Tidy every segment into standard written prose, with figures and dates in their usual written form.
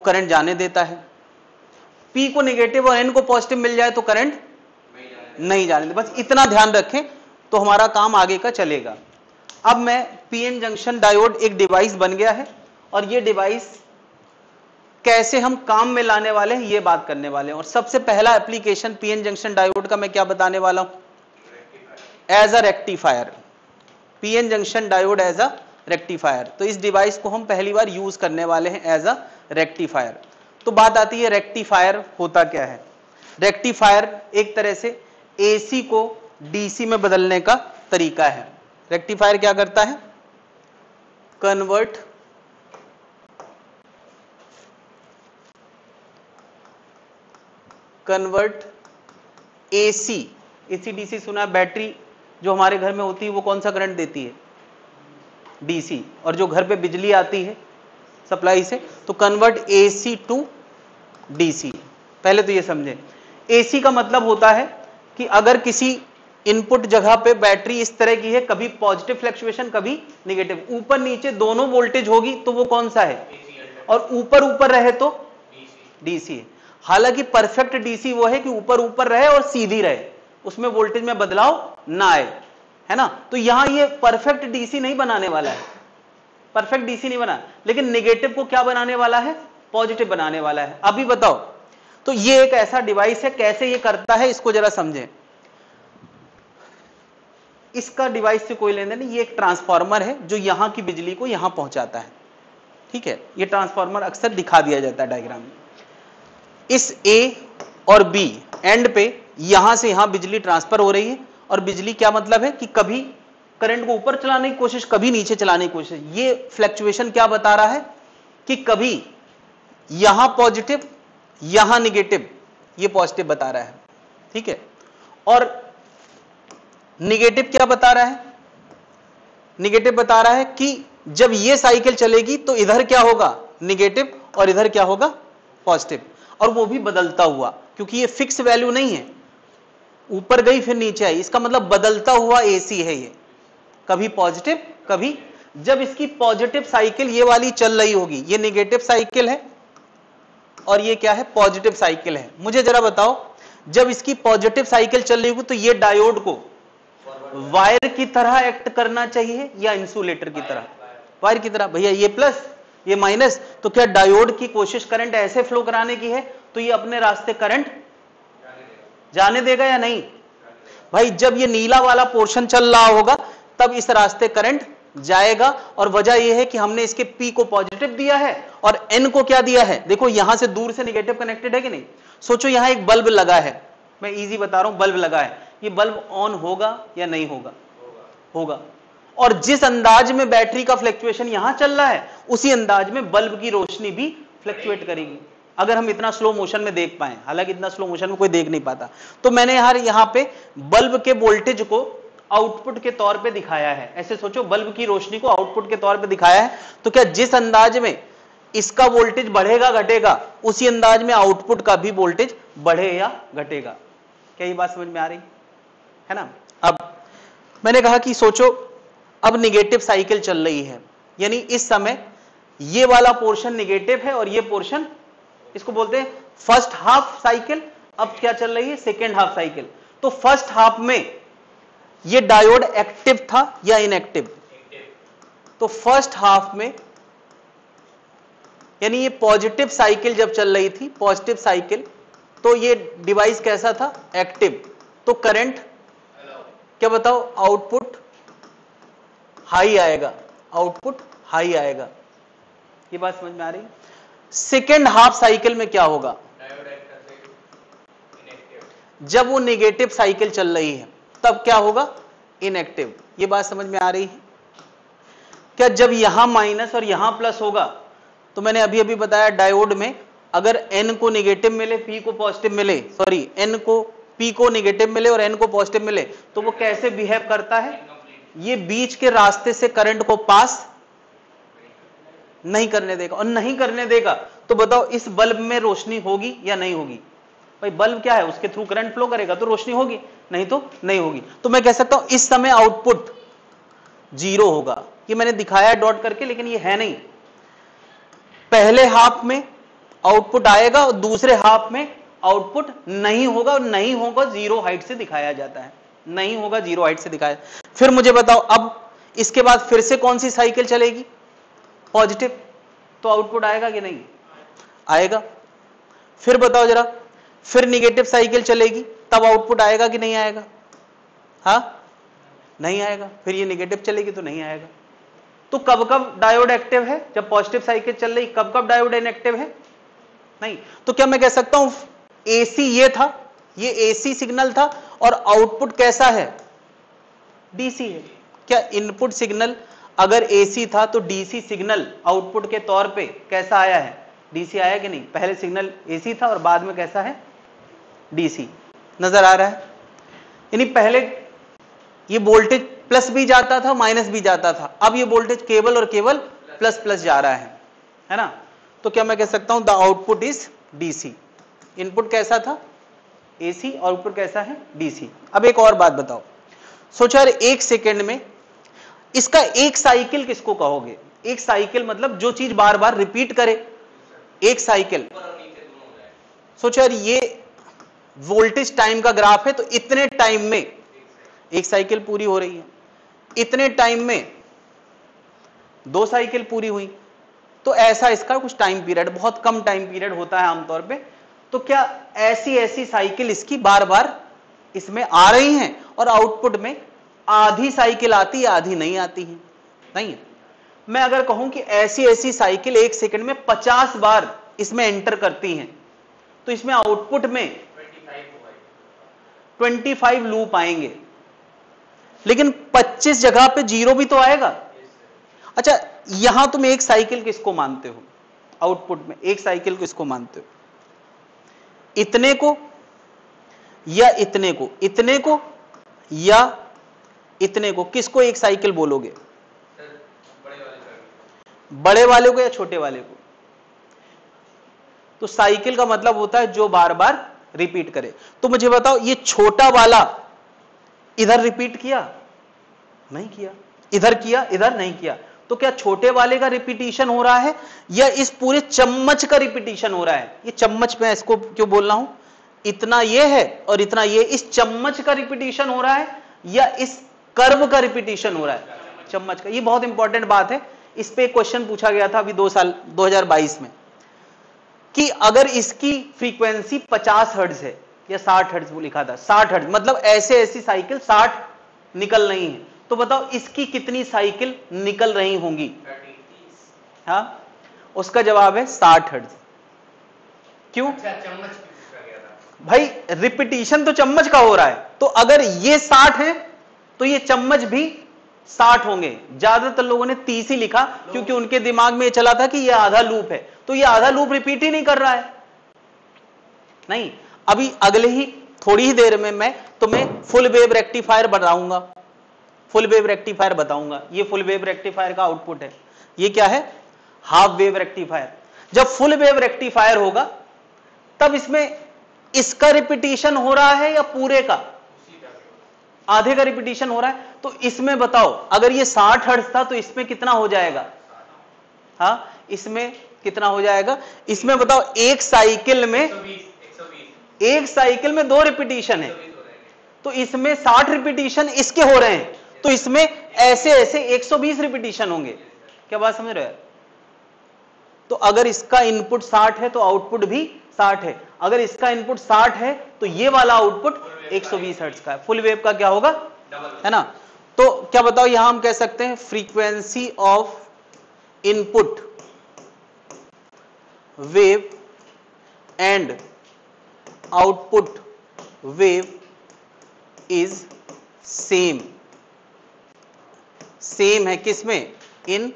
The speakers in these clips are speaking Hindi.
करंट जाने देता है, P को नेगेटिव और N को पॉजिटिव मिल जाए तो करंट नहीं जाने देता। बस इतना ध्यान रखें तो हमारा काम आगे का चलेगा। अब मैं पीएन जंक्शन डायोड एक डिवाइस बन गया है और ये डिवाइस कैसे हम काम में लाने वाले हैं ये बात करने वाले हैं। और सबसे पहला एप्लीकेशन पीएन जंक्शन डायोड का मैं क्या बताने वाला हूं, as a rectifier. PN junction diode as a rectifier, तो इस डिवाइस को हम पहली बार यूज करने वाले हैं एज अ रेक्टिफायर। तो बात आती है रेक्टिफायर होता क्या है। रेक्टिफायर एक तरह से एसी को डीसी में बदलने का तरीका है। रेक्टिफायर क्या करता है, कन्वर्ट एसी डीसी सुना है, बैटरी जो हमारे घर में होती है वो कौन सा करंट देती है, डीसी। और जो घर पे बिजली आती है सप्लाई से, तो कन्वर्ट एसी टू डीसी। पहले तो ये समझें, एसी का मतलब होता है कि अगर किसी इनपुट जगह पे बैटरी इस तरह की है, कभी पॉजिटिव फ्लक्चुएशन कभी निगेटिव, ऊपर नीचे दोनों वोल्टेज होगी तो वो कौन सा है, और ऊपर ऊपर रहे तो डीसी है। हालांकि परफेक्ट डीसी वो है कि ऊपर ऊपर रहे और सीधी रहे, उसमें वोल्टेज में बदलाव ना आए, है ना। तो यहां ये परफेक्ट डीसी नहीं बनाने वाला है, परफेक्ट डीसी नहीं बना, लेकिन नेगेटिव को क्या बनाने वाला है, पॉजिटिव बनाने वाला है। अभी बताओ, तो ये एक ऐसा डिवाइस है, कैसे ये करता है इसको जरा समझें। इसका डिवाइस से कोई लेन देन नहीं, ये एक ट्रांसफार्मर है जो यहां की बिजली को यहां पहुंचाता है, ठीक है। ये ट्रांसफार्मर अक्सर दिखा दिया जाता है डायग्राम में। इस ए और बी एंड पे यहां से यहां बिजली ट्रांसफर हो रही है, और बिजली क्या मतलब है कि कभी करंट को ऊपर चलाने की कोशिश, कभी नीचे चलाने की कोशिश। ये फ्लक्चुएशन क्या बता रहा है कि कभी यहां पॉजिटिव यहां निगेटिव, ये पॉजिटिव बता रहा है, ठीक है। और निगेटिव क्या बता रहा है, निगेटिव बता रहा है कि जब ये साइकिल चलेगी तो इधर क्या होगा, निगेटिव, और इधर क्या होगा, पॉजिटिव। और वो भी बदलता हुआ, क्योंकि ये फिक्स वैल्यू नहीं है, ऊपर गई फिर नीचे आई, इसका मतलब बदलता हुआ एसी है ये, कभी पॉजिटिव कभी। जब इसकी पॉजिटिव साइकिल ये वाली चल रही होगी, ये निगेटिव साइकिल है और ये क्या है, पॉजिटिव साइकिल है। मुझे जरा बताओ, जब इसकी पॉजिटिव साइकिल चल रही होगी तो ये डायोड को वायर की तरह एक्ट करना चाहिए या इंसुलेटर की तरह, वायर की तरह। भैया ये प्लस ये माइनस, तो क्या डायोड की कोशिश करंट ऐसे फ्लो कराने की है तो ये अपने रास्ते करंट जाने देगा या नहीं। भाई जब ये नीला वाला पोर्शन चल रहा होगा तब इस रास्ते करंट जाएगा, और वजह यह है कि हमने इसके P को पॉजिटिव दिया है और N को क्या दिया है, देखो यहां से दूर से निगेटिव कनेक्टेड है कि नहीं। सोचो यहां एक बल्ब लगा है, मैं इजी बता रहा हूं, बल्ब लगा है, ये बल्ब ऑन होगा या नहीं होगा, होगा। और जिस अंदाज में बैटरी का फ्लक्चुएशन यहां चल रहा है उसी अंदाज में बल्ब की रोशनी भी फ्लक्चुएट करेगी, अगर हम इतना स्लो मोशन में देख पाए। हालांकि इतना स्लो मोशन में कोई देख नहीं पाता। तो मैंने यहां पे बल्ब के वोल्टेज को आउटपुट के तौर पे दिखाया है। ऐसे सोचो, बल्ब की रोशनी को आउटपुट के तौर पे दिखाया है, तो क्या जिस अंदाज में इसका वोल्टेज बढ़ेगा घटेगा उसी अंदाज में आउटपुट का भी वोल्टेज बढ़े या घटेगा। क्या ये बात समझ में आ रही है ना। अब मैंने कहा कि सोचो, अब निगेटिव साइकिल चल रही है, यानी इस समय ये वाला पोर्शन निगेटिव है और ये पोर्शन, इसको बोलते हैं फर्स्ट हाफ साइकिल। अब क्या चल रही है, सेकेंड हाफ साइकिल। तो फर्स्ट हाफ में ये डायोड एक्टिव था या इनएक्टिव, तो फर्स्ट हाफ में यानी ये पॉजिटिव साइकिल जब चल रही थी, पॉजिटिव साइकिल, तो ये डिवाइस कैसा था, एक्टिव। तो करंट क्या बताओ, आउटपुट हाई आएगा, आउटपुट हाई आएगा। ये बात समझ में आ रही है। सेकेंड हाफ साइकिल में क्या होगा, जब वो नेगेटिव साइकिल चल रही है तब क्या होगा, इनएक्टिव। ये बात समझ में आ रही है क्या। जब यहां माइनस और यहां प्लस होगा, तो मैंने अभी अभी बताया डायोड में अगर N को नेगेटिव मिले, P को पॉजिटिव मिले, सॉरी N को P को नेगेटिव मिले और N को पॉजिटिव मिले, तो वो कैसे बिहेव करता है, ये बीच के रास्ते से करंट को पास नहीं करने देगा। और नहीं करने देगा तो बताओ इस बल्ब में रोशनी होगी या नहीं होगी। भाई बल्ब क्या है, उसके थ्रू करंट फ्लो करेगा तो रोशनी होगी, नहीं तो नहीं होगी। तो मैं कह सकता हूं इस समय आउटपुट 0 होगा। ये मैंने दिखाया है डॉट करके, लेकिन ये है नहीं। पहले हाफ में आउटपुट आएगा और दूसरे हाफ में आउटपुट नहीं होगा, और नहीं होगा जीरो हाइट से दिखाया जाता है, नहीं होगा जीरो हाइट से दिखाया। फिर मुझे बताओ अब इसके बाद फिर से कौन सी साइकिल चलेगी, पॉजिटिव, तो आउटपुट आएगा कि नहीं आएगा। फिर बताओ जरा, फिर निगेटिव साइकिल चलेगी, तब आउटपुट आएगा कि नहीं आएगा, हाँ नहीं आएगा। फिर ये निगेटिव चलेगी तो नहीं आएगा। तो कब कब डायोड एक्टिव है, जब पॉजिटिव साइकिल चल रही, कब कब डायोड इनएक्टिव है, नहीं। तो क्या मैं कह सकता हूं एसी ये था, ये एसी सिग्नल था और आउटपुट कैसा है, डीसी है। क्या इनपुट सिग्नल अगर एसी था तो डीसी सिग्नल आउटपुट के तौर पे कैसा आया है, डीसी आया कि नहीं। पहले सिग्नल एसी था और बाद में कैसा है, डीसी। नजर आ रहा है, यानी पहले ये वोल्टेज प्लस भी जाता था माइनस भी जाता था, अब ये वोल्टेज केवल और केवल प्लस प्लस जा रहा है ना। तो क्या मैं कह सकता हूं the output is DC. Input कैसा था एसी, आउटपुट कैसा है डीसी। अब एक और बात बताओ, सोचो यार एक सेकेंड में इसका एक साइकिल किसको कहोगे, एक साइकिल मतलब जो चीज बार बार रिपीट करे, एक साइकिल। सोचो यार ये वोल्टेज टाइम का ग्राफ है, तो इतने टाइम में एक साइकिल पूरी हो रही है, इतने टाइम में दो साइकिल पूरी हुई, तो ऐसा इसका कुछ टाइम पीरियड, बहुत कम टाइम पीरियड होता है आमतौर पे। तो क्या ऐसी साइकिल इसकी बार बार इसमें आ रही हैं और आउटपुट में आधी साइकिल आती है आधी नहीं आती है, नहीं है। मैं अगर कहूं कि ऐसी साइकिल एक सेकंड में 50 बार इसमें एंटर करती हैं, तो इसमें आउटपुट में 25 लूप आएंगे, लेकिन 25 जगह पे जीरो भी तो आएगा। अच्छा यहां तुम एक साइकिल किसको मानते हो, आउटपुट में एक साइकिल किसको मानते हो, इतने को या इतने को, इतने को या इतने को, किसको एक साइकिल बोलोगे, बड़े वाले को या छोटे वाले को। तो साइकिल का मतलब होता है जो बार बार रिपीट करे। तो मुझे बताओ ये छोटा वाला इधर रिपीट किया नहीं किया, इधर किया इधर नहीं किया, तो क्या छोटे वाले का रिपीटिशन हो रहा है या इस पूरे चम्मच का रिपीटिशन हो रहा है। ये चम्मच में इसको क्यों बोल रहा हूं, इतना ये है और इतना ये, इस चम्मच का रिपीटिशन हो रहा है या इस कर्व का रिपीटिशन हो रहा है, चम्मच का। ये बहुत इंपॉर्टेंट बात है, इस पे एक क्वेश्चन पूछा गया था अभी 2022 में कि अगर इसकी फ्रीक्वेंसी 50 हर्ट्ज है या 60 हर्ट्ज, वो लिखा था 60 हर्ट्ज, मतलब ऐसी साइकिल 60 निकल रही है, तो बताओ इसकी कितनी साइकिल निकल रही होंगी। हाँ उसका जवाब है 60 हर्ट्ज। क्यों, भाई रिपीटिशन तो चम्मच का हो रहा है, तो अगर ये 60 है तो ये चम्मच भी 60 होंगे। ज्यादातर लोगों ने 30 ही लिखा क्योंकि उनके दिमाग में ये चला था कि ये आधा लूप है, तो ये आधा लूप रिपीट ही नहीं कर रहा है। नहीं, अभी अगले ही थोड़ी ही देर में मैं तुम्हें फुल वेव रेक्टिफायर बताऊंगा, फुल वेव रेक्टिफायर बताऊंगा। ये फुल वेव रेक्टिफायर का आउटपुट है, ये क्या है, हाफ वेव रेक्टिफायर। जब फुल वेव रेक्टिफायर होगा तब इसमें इसका रिपीटिशन हो रहा है या पूरे का, आधे का रिपीटिशन हो रहा है। तो इसमें बताओ अगर ये 60 हर्ट्ज था तो इसमें कितना हो जाएगा, हाँ इसमें कितना हो जाएगा, इसमें बताओ एक साइकिल में 2 रिपीटिशन है, तो इसमें 60 रिपीटिशन इसके हो रहे हैं, तो इसमें ऐसे 120 रिपीटिशन होंगे। क्या बात समझ रहे हो। तो अगर इसका इनपुट 60 है तो आउटपुट भी 60 है, अगर इसका इनपुट 60 है तो ये वाला आउटपुट 120 हर्ट्ज का है। फुल वेव का क्या होगा, है ना। तो क्या बताओ यहां हम कह सकते हैं frequency of input wave and output wave is same, same है किसमें, इन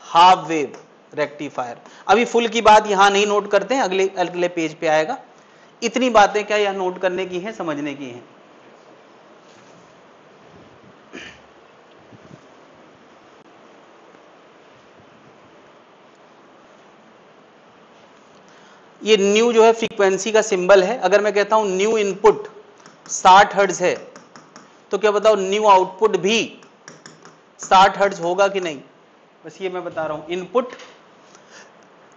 हाफ वेव रेक्टिफायर। अभी फुल की बात यहां नहीं नोट करते हैं, अगले पेज पे आएगा। इतनी बातें क्या यहां नोट करने की हैं, समझने की हैं। ये न्यू जो है फ्रीक्वेंसी का सिंबल है। अगर मैं कहता हूं न्यू इनपुट 60 हर्ट्ज है तो क्या बताओ न्यू आउटपुट भी 60 हर्ट्ज होगा कि नहीं, बस ये मैं बता रहा हूं।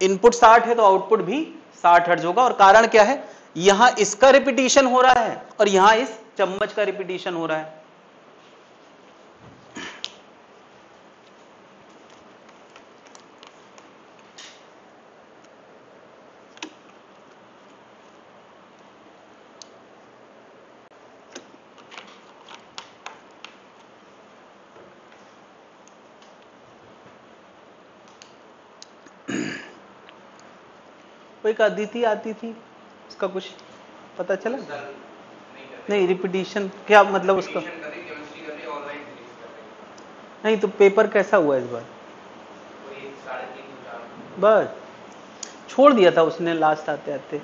इनपुट 60 है तो आउटपुट भी 60 हर्ट्ज होगा। और कारण क्या है, यहां इसका रिपीटिशन हो रहा है और यहां इस चम्मच का रिपीटिशन हो रहा है। एक अदिति आती थी, उसका कुछ पता चला? नहीं, रिपीटिशन क्या मतलब उसका? नहीं तो पेपर कैसा हुआ इस बार? बस छोड़ दिया था उसने लास्ट आते आते।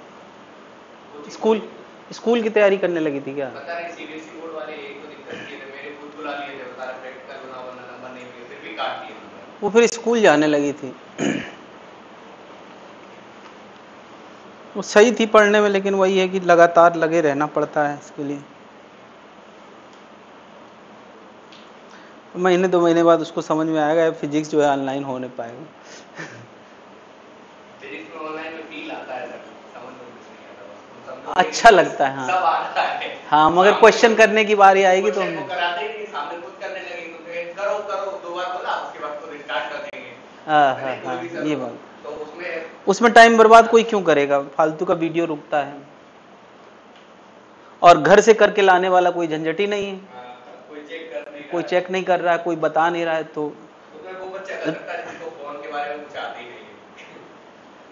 स्कूल की तैयारी करने लगी थी क्या? पता नहीं, सीबीएसई बोर्ड वाले यही तो दिक्कत किए थे, मेरे खुद बुला लिए थे, बता रहे प्रैक्टिकल बना वरना नंबर नहीं मिले, फिर भी काट दिए नंबर। वो फिर स्कूल जाने लगी थी। वो सही थी पढ़ने में, लेकिन वही है कि लगातार लगे रहना पड़ता है इसके लिए। महीने 2 महीने बाद उसको समझ में आएगा फिजिक्स जो है ऑनलाइन हो नहीं पाएगा। फिजिक्स में ऑनलाइन में फील आता है, समझ में कुछ नहीं आता, अच्छा लगता है। हाँ सब आता है। हाँ, मगर क्वेश्चन करने की बारी आएगी तो हमने कराते ही नहीं, सामने खुद करने लगे तो करो करो 2 बार बोला, उसके बाद खुद स्टार्ट कर देंगे। हाँ, ये बात। तो उसमें टाइम बर्बाद कोई क्यों करेगा, फालतू का वीडियो रुकता है और घर से करके लाने वाला कोई झंझट ही नहीं है। कोई चेक नहीं कर रहा है, कोई बता नहीं रहा है, तो वो बच्चा कर सकता है जिसको फोन के बारे में कुछ आती ही नहीं है,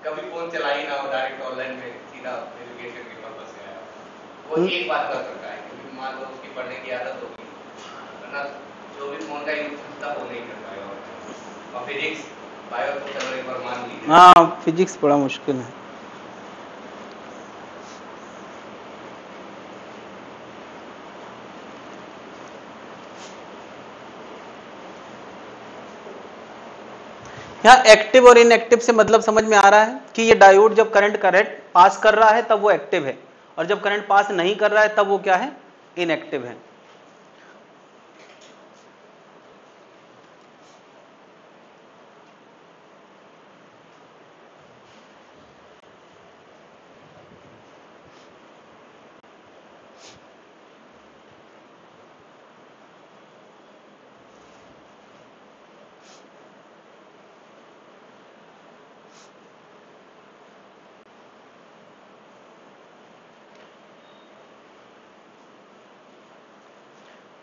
कभी फोन चला ही ना हो, डायरेक्ट ऑनलाइन में सीधा एजुकेशन के पर्पस से आया, वो एक बात कर सकता है, क्योंकि मान लो उसकी पढ़ने की आदत होगी, वरना जो भी फोन का यूज करता वो नहीं कर पाएगा। और फिजिक्स बायो तो चलो एक बार मान लीजिए। हाँ, फिजिक्स बड़ा मुश्किल है। यहाँ एक्टिव और इनएक्टिव से मतलब समझ में आ रहा है कि ये डायोड जब करंट पास कर रहा है तब वो एक्टिव है, और जब करंट पास नहीं कर रहा है तब वो क्या है, इनएक्टिव है।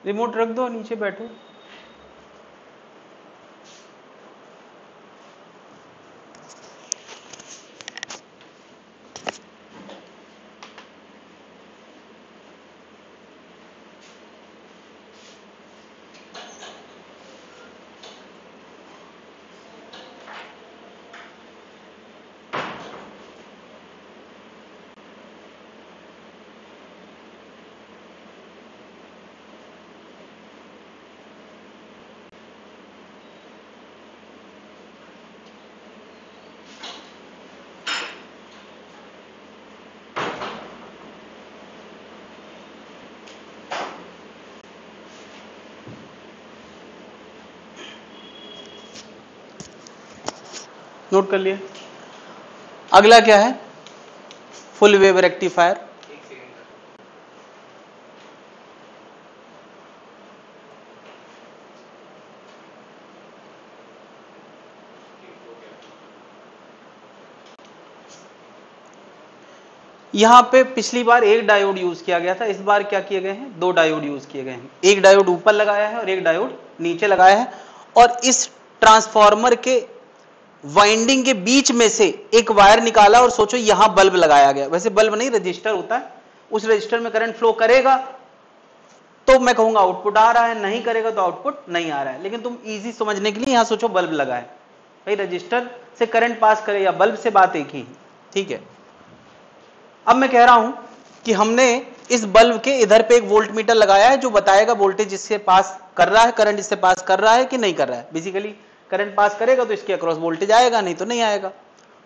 रिमोट रख दो, नीचे बैठो। नोट कर लिए। अगला क्या है, फुल वेव रेक्टिफायर। यहां पे पिछली बार एक डायोड यूज किया गया था, इस बार क्या किए गए हैं, 2 डायोड यूज किए गए हैं। एक डायोड ऊपर लगाया है और एक डायोड नीचे लगाया है, और इस ट्रांसफार्मर के वाइंडिंग के बीच में से एक वायर निकाला और सोचो यहां बल्ब लगाया गया। वैसे बल्ब नहीं, रजिस्टर होता है, उस रजिस्टर में करंट फ्लो करेगा तो मैं कहूंगा आउटपुट आ रहा है, नहीं करेगा तो आउटपुट नहीं आ रहा है। लेकिन तुम इजी समझने के लिए यहां सोचो बल्ब लगा है, भाई रजिस्टर से करंट पास करे या बल्ब से, बात एक ही, ठीक है। अब मैं कह रहा हूं कि हमने इस बल्ब के इधर पे एक वोल्ट मीटर लगाया है जो बताएगा वोल्टेज इससे पास कर रहा है, करंट इससे पास कर रहा है कि नहीं कर रहा है। बेसिकली करंट पास करेगा तो इसके अक्रॉस वोल्टेज आएगा, नहीं तो नहीं आएगा।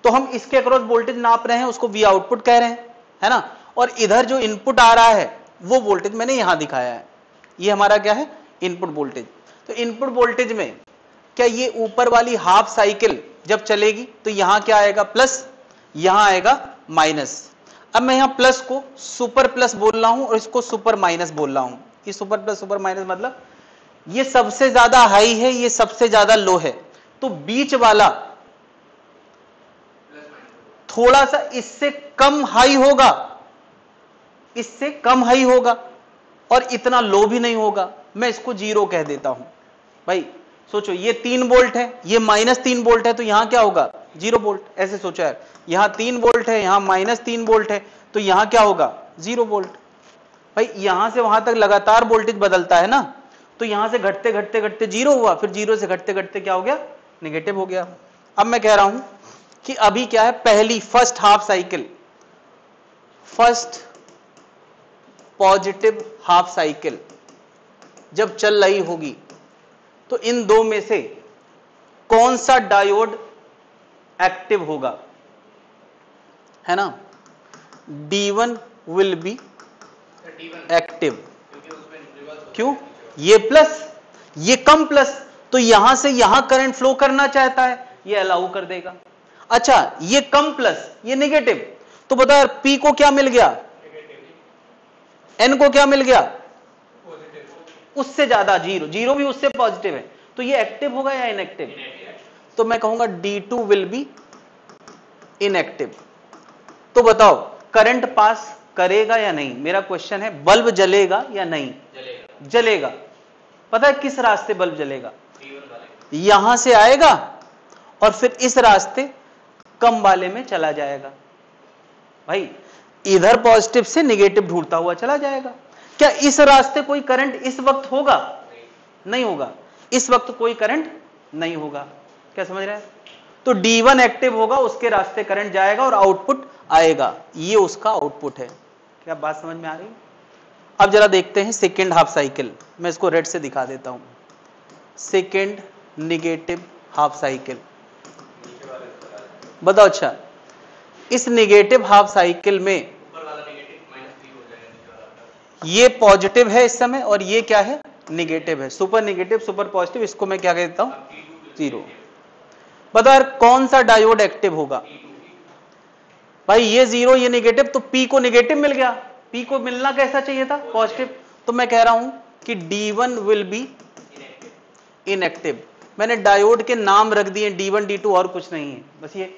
तो हम इसके अक्रॉस वोल्टेज नाप रहे हैं, उसको वी आउटपुट कह रहे हैं, है ना। और इधर जो इनपुट आ रहा है वो वोल्टेज मैंने यहां दिखाया है, ये हमारा क्या है, इनपुट वोल्टेज। तो इनपुट वोल्टेज में क्या ये ऊपर वाली हाफ साइकिल जब चलेगी तो यहां क्या आएगा, प्लस, यहां आएगा माइनस। अब मैं यहां प्लस को सुपर प्लस बोल रहा हूं और इसको सुपर माइनस बोल रहा हूं। ये सुपर प्लस सुपर माइनस मतलब ये सबसे ज्यादा हाई है, ये सबसे ज्यादा लो है, तो बीच वाला थोड़ा सा इससे कम हाई होगा, इससे कम हाई होगा और इतना लो भी नहीं होगा। मैं इसको 0 कह देता हूं। भाई सोचो ये 3 वोल्ट है, ये -3 वोल्ट है, तो यहां क्या होगा 0 वोल्ट। ऐसे सोचो यार, यहां 3 वोल्ट है, यहां -3 वोल्ट है, तो यहां क्या होगा 0 वोल्ट। भाई यहां से वहां तक लगातार वोल्टेज बदलता है ना, तो यहां से घटते घटते घटते 0 हुआ, फिर 0 से घटते घटते क्या हो गया नेगेटिव हो गया। अब मैं कह रहा हूं कि अभी क्या है, पहली first half cycle, first positive half cycle जब चल रही होगी, तो इन दो में से कौन सा डायोड एक्टिव होगा, है ना। D1 will be active. क्यों, ये प्लस ये कम प्लस, तो यहां से यहां करंट फ्लो करना चाहता है, ये अलाउ कर देगा। अच्छा ये कम प्लस ये नेगेटिव, तो बता यार P को क्या मिल गया, N को क्या मिल गया, उससे ज्यादा 0, 0 भी उससे पॉजिटिव है, तो ये एक्टिव होगा या इनएक्टिव। तो मैं कहूंगा D2 विल बी इनएक्टिव। तो बताओ करंट पास करेगा या नहीं, मेरा क्वेश्चन है बल्ब जलेगा या नहीं, जलेगा। पता है किस रास्ते बल्ब जलेगा, यहां से आएगा और फिर इस रास्ते कम वाले में चला जाएगा। भाई इधर पॉजिटिव से नेगेटिव ढूंढता हुआ चला जाएगा। क्या इस रास्ते कोई करंट इस वक्त होगा, नहीं होगा, इस वक्त कोई करंट नहीं होगा। क्या समझ रहे हैं, तो D1 एक्टिव होगा, उसके रास्ते करंट जाएगा और आउटपुट आएगा, ये उसका आउटपुट है। क्या बात समझ में आ रही है। अब जरा देखते हैं सेकेंड हाफ साइकिल, मैं इसको रेड से दिखा देता हूं। सेकेंड निगेटिव हाफ साइकिल, बताओ। अच्छा इस निगेटिव हाफ साइकिल में ये पॉजिटिव है इस समय और ये क्या है निगेटिव है, सुपर निगेटिव सुपर पॉजिटिव, इसको मैं क्या कहता हूं 0। बताओ यार कौन सा डायोड एक्टिव होगा। भाई ये 0 ये नेगेटिव, तो P को नेगेटिव मिल गया, P को मिलना कैसा चाहिए था पॉजिटिव, तो मैं कह रहा हूं कि D1 विल बी इनएक्टिव। मैंने डायोड के नाम रख दिए D1 D2 और कुछ नहीं है, बस ये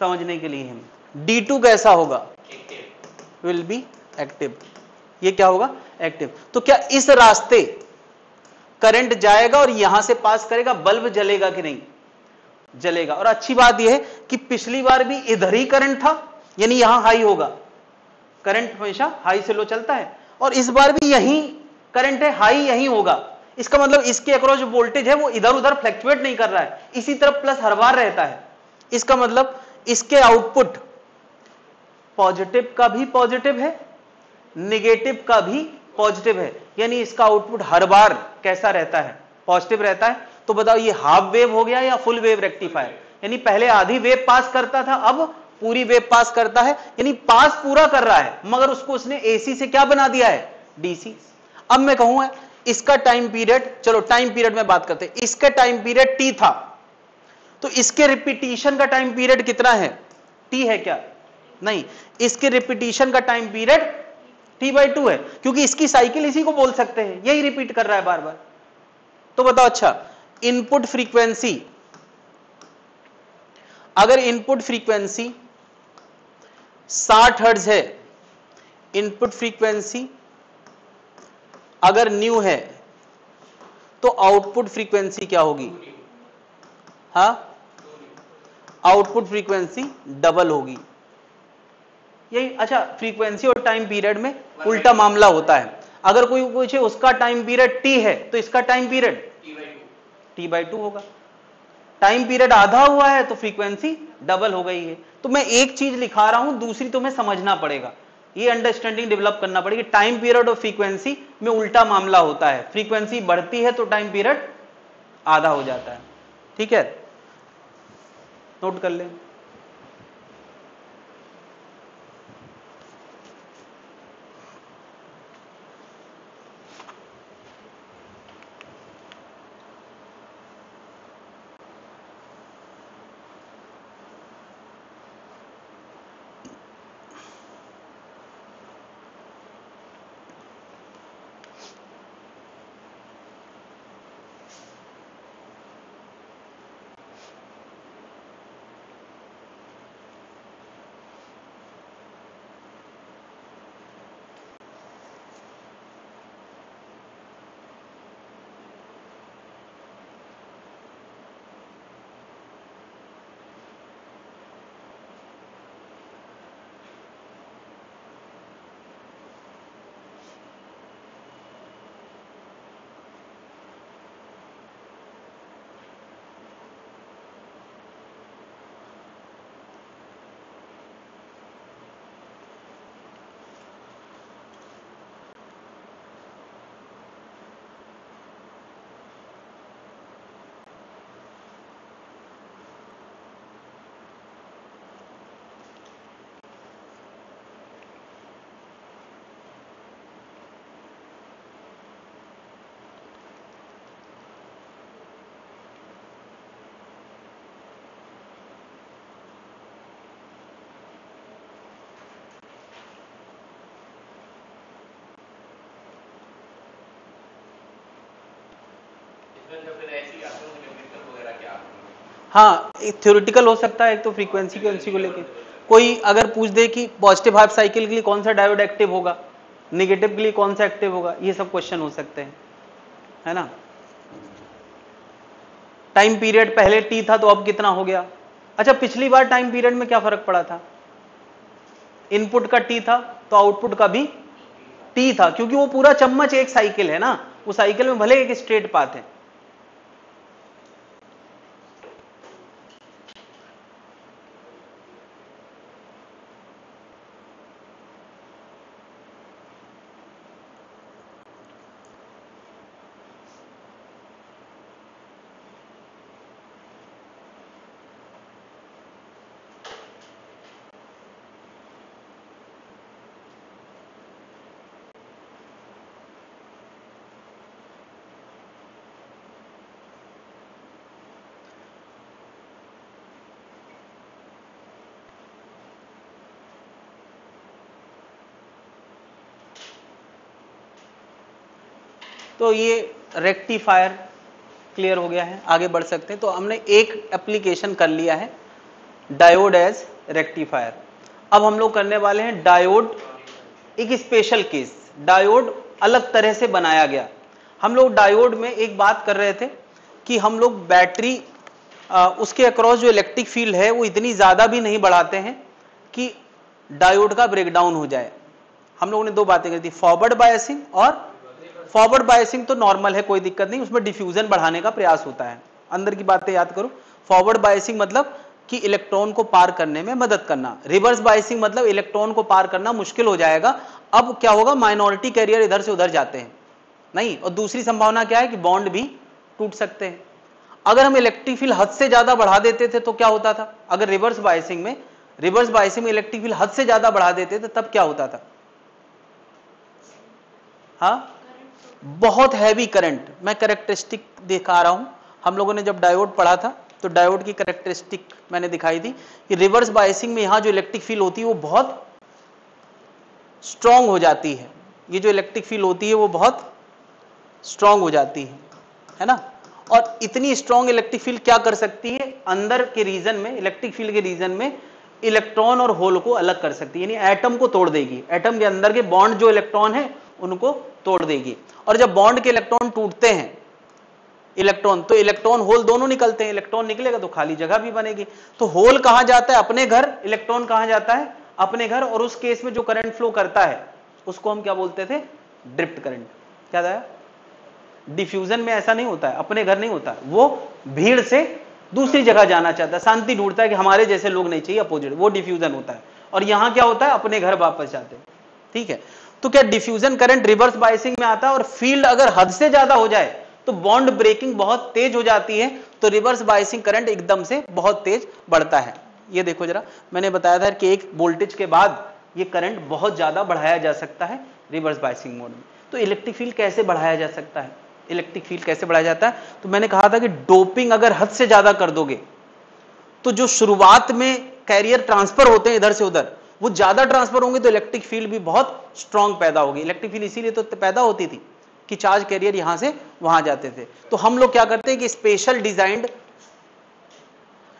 समझने के लिए है। D2 कैसा होगा, विल बी एक्टिव, ये क्या होगा एक्टिव। तो क्या इस रास्ते करंट जाएगा और यहां से पास करेगा, बल्ब जलेगा कि नहीं, जलेगा। और अच्छी बात यह है कि पिछली बार भी इधर ही करंट था, यानी यहां हाई होगा, करंट हमेशा हाई से लो चलता है, और इस बार भी यही करंट है, हाई यही होगा। इसका मतलब इसके अक्रॉस जो वोल्टेज है वो इधर उधर फ्लक्चुएट नहीं कर रहा है, इसी तरफ प्लस हर बार रहता है। इसका मतलब इसके आउटपुट पॉजिटिव का भी पॉजिटिव है, नेगेटिव का भी पॉजिटिव है, यानी इसका आउटपुट हर बार कैसा रहता है पॉजिटिव रहता है। तो बताओ ये हाफ वेव हो गया या फुल वेव रेक्टिफायर, यानी पहले आधी वेव पास करता था, अब पूरी वेव पास करता है, यानी पास पूरा कर रहा है, मगर उसको उसने एसी से क्या बना दिया है डीसी। अब मैं कहूंगा इसका टाइम पीरियड, चलो टाइम पीरियड में बात करते हैं, इसका टाइम पीरियड टी था, तो इसके रिपीटिशन का टाइम पीरियड कितना है टी है क्या, नहीं, इसके रिपीटिशन का टाइम पीरियड T/2 है, क्योंकि इसकी साइकिल इसी को बोल सकते हैं, यही रिपीट कर रहा है बार बार। तो बताओ अच्छा इनपुट फ्रीक्वेंसी, अगर इनपुट फ्रीक्वेंसी 60 हर्ट्ज है, इनपुट फ्रीक्वेंसी अगर न्यू है, तो आउटपुट फ्रीक्वेंसी क्या होगी, हाँ आउटपुट फ्रीक्वेंसी डबल होगी। यही अच्छा फ्रीक्वेंसी और टाइम पीरियड में उल्टा मामला होता है। अगर कोई पूछे उसका टाइम पीरियड टी है, तो इसका टाइम पीरियड T/2 होगा। टाइम पीरियड आधा हुआ है तो फ्रीक्वेंसी डबल हो गई है। तो मैं एक चीज लिखा रहा हूं, दूसरी तुम्हें समझना पड़ेगा, ये अंडरस्टैंडिंग डेवलप करना पड़ेगी। टाइम पीरियड और फ्रीक्वेंसी में उल्टा मामला होता है, फ्रीक्वेंसी बढ़ती है तो टाइम पीरियड आधा हो जाता है। ठीक है, नोट कर लें। हाँ, एक थ्योरेटिकल हो सकता है, एक तो फ्रीक्वेंसी को लेके कोई अगर पूछ दे कि पॉजिटिव हाफ साइकिल के लिए कौन सा डायोड एक्टिव होगा, नेगेटिव के लिए कौन सा एक्टिव होगा, ये सब क्वेश्चन हो सकते हैं, है ना। टाइम पीरियड पहले टी था तो अब कितना हो गया। अच्छा, पिछली बार टाइम पीरियड में क्या फर्क पड़ा था, इनपुट का टी था तो आउटपुट का भी टी था, क्योंकि वो पूरा चम्मच एक साइकिल है ना, वो साइकिल में भले एक स्ट्रेट पाथ है। तो ये रेक्टिफायर क्लियर हो गया है, आगे बढ़ सकते हैं। तो हमने एक एप्लीकेशन कर लिया है, डायोड एज रेक्टिफायर। अब हम लोग करने वाले हैं डायोड, एक स्पेशल केस, डायोड अलग तरह से बनाया गया। हम लोग डायोड में एक बात कर रहे थे कि हम लोग बैटरी उसके अक्रॉस जो इलेक्ट्रिक फील्ड है वो इतनी ज्यादा भी नहीं बढ़ाते हैं कि डायोड का ब्रेकडाउन हो जाए। हम लोगों ने दो बातें करी थी, फॉरवर्ड बायसिंग और फॉरवर्ड बायसिंग तो नॉर्मल है, कोई दिक्कत नहीं, उसमें डिफ्यूजन बढ़ाने का प्रयास होता है। अंदर की बातें याद करो। फॉरवर्ड बायसिंग मतलब कि इलेक्ट्रॉन को पार करने में मदद करना, रिवर्स बायसिंग मतलब इलेक्ट्रॉन को पार करना मुश्किल हो जाएगा। अब क्या होगा, माइनॉरिटी कैरियर इधर से उधर जाते हैं नहीं, और दूसरी संभावना क्या है कि बॉन्ड भी टूट सकते हैं। अगर हम इलेक्ट्रिक फील्ड हद से ज्यादा बढ़ा देते थे तो क्या होता था, अगर रिवर्स बायसिंग में इलेक्ट्रिक फील्ड हद से ज्यादा बढ़ा देते थे तब क्या होता था, हाँ, बहुत हैवी करंट। मैं कैरेक्टरिस्टिक दिखा रहा हूं, हम लोगों ने जब डायोड पढ़ा था तो डायोड की कैरेक्टरिस्टिक मैंने दिखाई थी कि रिवर्स बायसिंग में यहां जो इलेक्ट्रिक फील्ड होती है वो बहुत स्ट्रांग हो जाती है, ये जो इलेक्ट्रिक फील्ड होती है वो बहुत स्ट्रांग हो जाती है ना। और इतनी स्ट्रांग इलेक्ट्रिक फील्ड क्या कर सकती है, अंदर के रीजन में, इलेक्ट्रिक फील्ड के रीजन में इलेक्ट्रॉन और होल को अलग कर सकती है, यानी एटम को तोड़ देगी। एटम के अंदर के बॉन्ड जो इलेक्ट्रॉन है उनको तोड़ देगी। और जब बॉन्ड के इलेक्ट्रॉन टूटते हैं, तो इलेक्ट्रॉन होल दोनों निकलते हैं, इलेक्ट्रॉन निकलेगा तो खाली जगह भी बनेगी। तो होल कहां जाता है, अपने घर, इलेक्ट्रॉन कहां जाता है, अपने घर। और उस केस में जो करंट फ्लो करता है उसको हम क्या बोलते थे, ड्रिफ्ट करंट। क्या था, डिफ्यूजन में ऐसा नहीं होता है, अपने घर नहीं होता है, वो भीड़ से दूसरी जगह जाना चाहता है, शांति ढूंढता है कि हमारे जैसे लोग नहीं चाहिए, अपोजिट, वो डिफ्यूजन होता है। और यहां क्या होता है, अपने घर वापस जाते हैं, ठीक है। तो क्या डिफ्यूजन करंट रिवर्स बायसिंग में आता है, और फील्ड अगर हद से ज्यादा हो जाए तो बॉन्ड ब्रेकिंग बहुत तेज हो जाती है, तो रिवर्स बायसिंग करंट एकदम से बहुत तेज बढ़ता है। ये देखो जरा, मैंने बताया था कि एक वोल्टेज के बाद ये करंट बहुत ज्यादा बढ़ाया जा सकता है रिवर्स बायसिंग मोड में। तो इलेक्ट्रिक फील्ड कैसे बढ़ाया जा सकता है, इलेक्ट्रिक फील्ड कैसे बढ़ाया जाता है, तो मैंने कहा था कि डोपिंग अगर हद से ज्यादा कर दोगे तो जो शुरुआत में कैरियर ट्रांसफर होते हैं इधर से उधर, वो ज्यादा ट्रांसफर होंगे तो इलेक्ट्रिक फील्ड भी बहुत स्ट्रांग पैदा होगी। इलेक्ट्रिक फील्ड इसीलिए तो पैदा होती थी कि चार्ज कैरियर यहां से वहां जाते थे। तो हम लोग क्या करते हैं कि स्पेशल डिजाइंड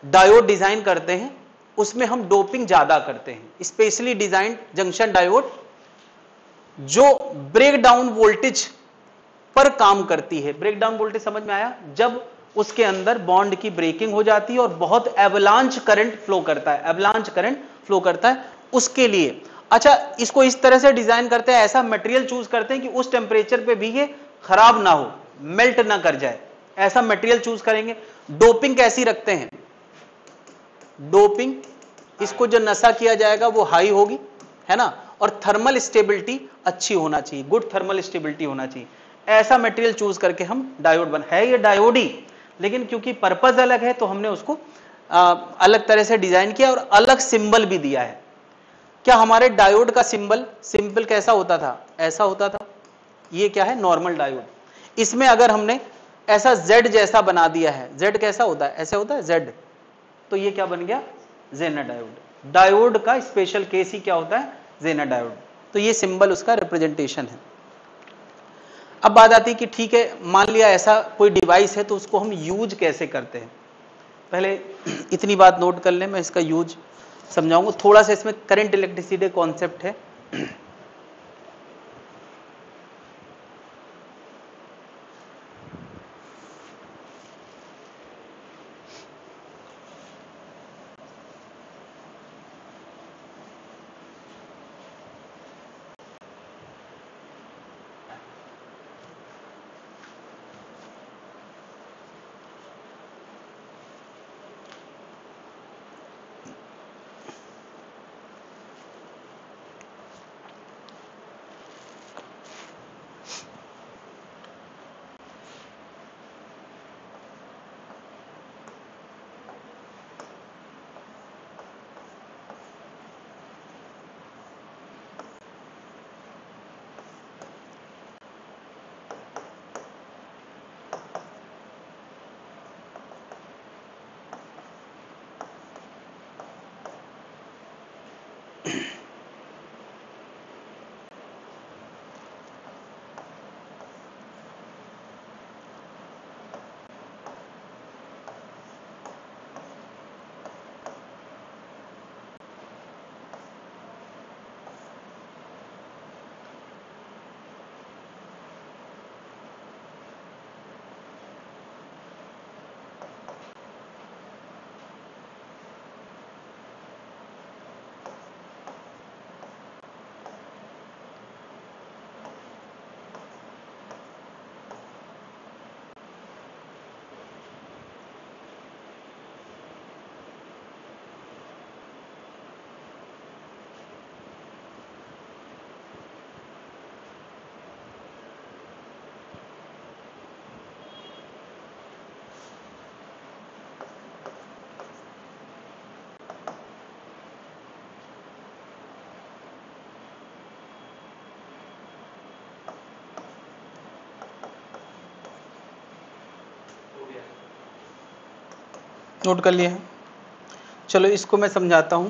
डायोड डिजाइन करते हैं, उसमें हम डोपिंग ज्यादा करते हैं, स्पेशली डिजाइंड जंक्शन डायोड जो ब्रेक डाउन वोल्टेज पर काम करती है। ब्रेक डाउन वोल्टेज समझ में आया, जब उसके अंदर बॉन्ड की ब्रेकिंग हो जाती है और बहुत एवलांच करंट फ्लो करता है, एवलांच करंट फ्लो करता है, उसके लिए। अच्छा, इसको इस तरह से डिजाइन करते हैं, ऐसा मटेरियल चूज करते हैं कि उस टेम्परेचर पे भी ये खराब ना हो, मेल्ट ना कर जाए, ऐसा मटेरियल चूज करेंगे। डोपिंग कैसी रखते हैं, डोपिंग, इसको जो नशा किया जाएगा वो हाई होगी, है ना, और थर्मल स्टेबिलिटी अच्छी होना चाहिए, गुड थर्मल स्टेबिलिटी होना चाहिए। ऐसा मटेरियल चूज करके हम डायोड बन, है ये डायोड ही, लेकिन क्योंकि पर्पज अलग है तो हमने उसको अलग तरह से डिजाइन किया और अलग सिंबल भी दिया है। क्या हमारे डायोड का सिंबल कैसा होता था, ऐसा होता था, ये क्या है, नॉर्मल डायोड। इसमें अगर हमने ऐसा Z जैसा बना दिया है, Z कैसा होता है, ऐसे होता है Z, तो ये क्या बन गया, जेनर डायोड। डायोड का स्पेशल केस ही क्या होता है, जेनर डायोड। तो ये सिंबल उसका रिप्रेजेंटेशन है। अब बात आती है कि ठीक है, मान लिया ऐसा कोई डिवाइस है तो उसको हम यूज कैसे करते हैं। पहले इतनी बात नोट कर लें, मैं इसका यूज समझाऊंगा। थोड़ा सा इसमें करंट इलेक्ट्रिसिटी कॉन्सेप्ट है। नोट कर लिया है। चलो इसको मैं समझाता हूं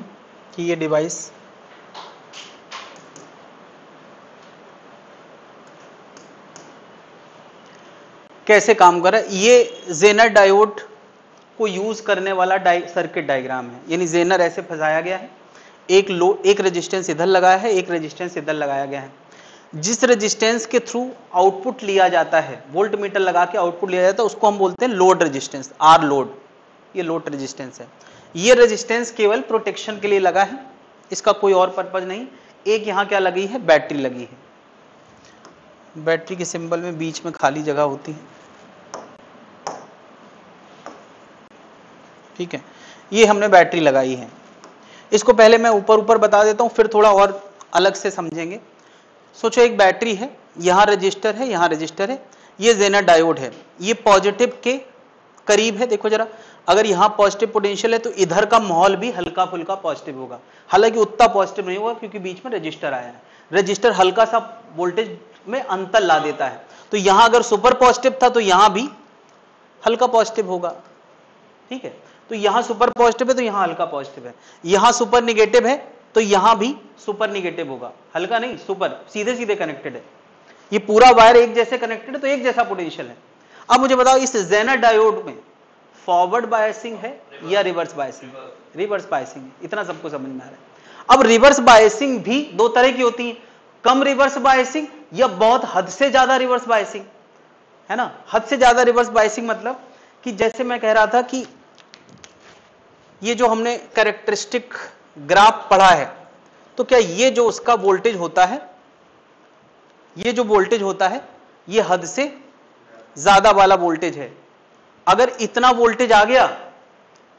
कि ये डिवाइस कैसे काम कर रहा है। ये जेनर डायोड को यूज करने वाला सर्किट डायग्राम है। यानी जेनर ऐसे फंसाया गया है, एक रेजिस्टेंस इधर लगाया है, एक रेजिस्टेंस इधर लगाया गया है। जिस रेजिस्टेंस के थ्रू आउटपुट लिया जाता है, वोल्ट मीटर लगा के आउटपुट लिया जाता है, उसको हम बोलते हैं लोड रेजिस्टेंस, आर लोड। ये लोड रेजिस्टेंस है। ये रेजिस्टेंस केवल प्रोटेक्शन के लिए लगा है, इसका कोई और पर्पज नहीं। एक यहां क्या लगी है, बैटरी लगी है। बैटरी के सिंबल में बीच में खाली जगह होती है, ठीक है। ये हमने बैटरी लगाई है। इसको पहले मैं ऊपर ऊपर बता देता हूं, फिर थोड़ा और अलग से समझेंगे। सोचो एक बैटरी है, यहां रजिस्टर है, यहां रजिस्टर है, ये जेनर डायोड है, ये पॉजिटिव के करीब है। देखो जरा, अगर यहां पॉजिटिव पोटेंशियल है तो इधर का माहौल भी हल्का फुल्का पॉजिटिव होगा, हालांकि उतना पॉजिटिव नहीं होगा क्योंकि बीच में रजिस्टर आया है। रजिस्टर हल्का सा वोल्टेज में अंतर ला देता है, तो यहां अगर सुपर पॉजिटिव था तो यहां भी हल्का पॉजिटिव होगा, ठीक है। तो यहां सुपर पॉजिटिव है तो यहां हल्का पॉजिटिव है, यहां सुपर निगेटिव है तो यहां भी सुपर निगेटिव होगा, हल्का नहीं सुपर, सीधे सीधे कनेक्टेड है। ये पूरा वायर एक जैसे कनेक्टेड है तो एक जैसा पोटेंशियल है। अब मुझे बताओ इस जेनर डायोड में फॉरवर्ड बायसिंग है या रिवर्स बायसिंग? रिवर्स बायसिंग, इतना सबको समझ में आ रहा है। अब रिवर्स बायसिंग भी दो तरह की होती है, कम रिवर्स बायसिंग या बहुत हद से ज्यादा रिवर्स बायसिंग, है ना। हद से ज्यादा रिवर्स बायसिंग मतलब कि जैसे मैं कह रहा था कि ये जो हमने कैरेक्टरिस्टिक ग्राफ पढ़ा है, तो क्या ये जो उसका वोल्टेज होता है, ये जो वोल्टेज होता है, ये हद से ज्यादा वाला वोल्टेज है। अगर इतना वोल्टेज आ गया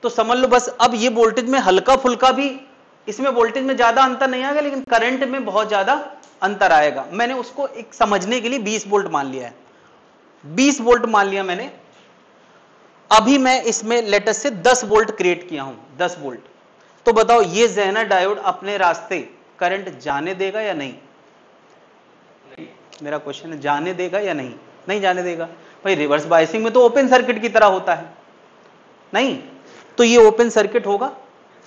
तो समझ लो बस अब ये वोल्टेज में हल्का फुल्का भी, इसमें वोल्टेज में ज्यादा अंतर नहीं आएगा लेकिन करंट में बहुत ज्यादा अंतर आएगा। मैंने उसको एक समझने के लिए 20 वोल्ट मान लिया है, 20 वोल्ट मान लिया मैंने। अभी मैं इसमें लेटर से 10 वोल्ट क्रिएट किया हूं, 10 वोल्ट। तो बताओ ये जेनर डायोड अपने रास्ते करंट जाने देगा या नहीं? मेरा क्वेश्चन है, जाने देगा या नहीं? नहीं जाने देगा। भाई रिवर्स बायसिंग में तो ओपन सर्किट की तरह होता है, नहीं, तो ये ओपन सर्किट होगा,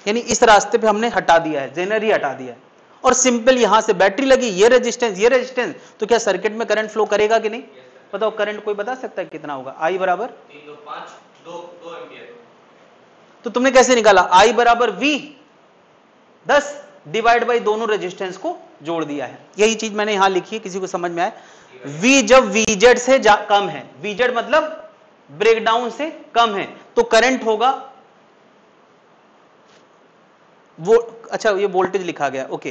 यानी इस रास्ते पे हमने हटा दिया है, जेनर ही हटा दिया है। और सिंपल यहां से बैटरी लगी, ये रेजिस्टेंस, तो क्या सर्किट में करंट फ्लो करेगा कि नहीं? बताओ करंट कोई बता सकता है कितना होगा? I बराबर 2 एम्पियर। तो तुमने कैसे निकाला? I बराबर V 10 डिवाइड बाई दोनों रेजिस्टेंस को जोड़ दिया है। यही चीज मैंने यहां लिखी है, किसी को समझ में आए? V जब VZ से कम है, VZ मतलब ब्रेकडाउन से कम है, तो करंट होगा वो, अच्छा ये वोल्टेज लिखा गया, ओके।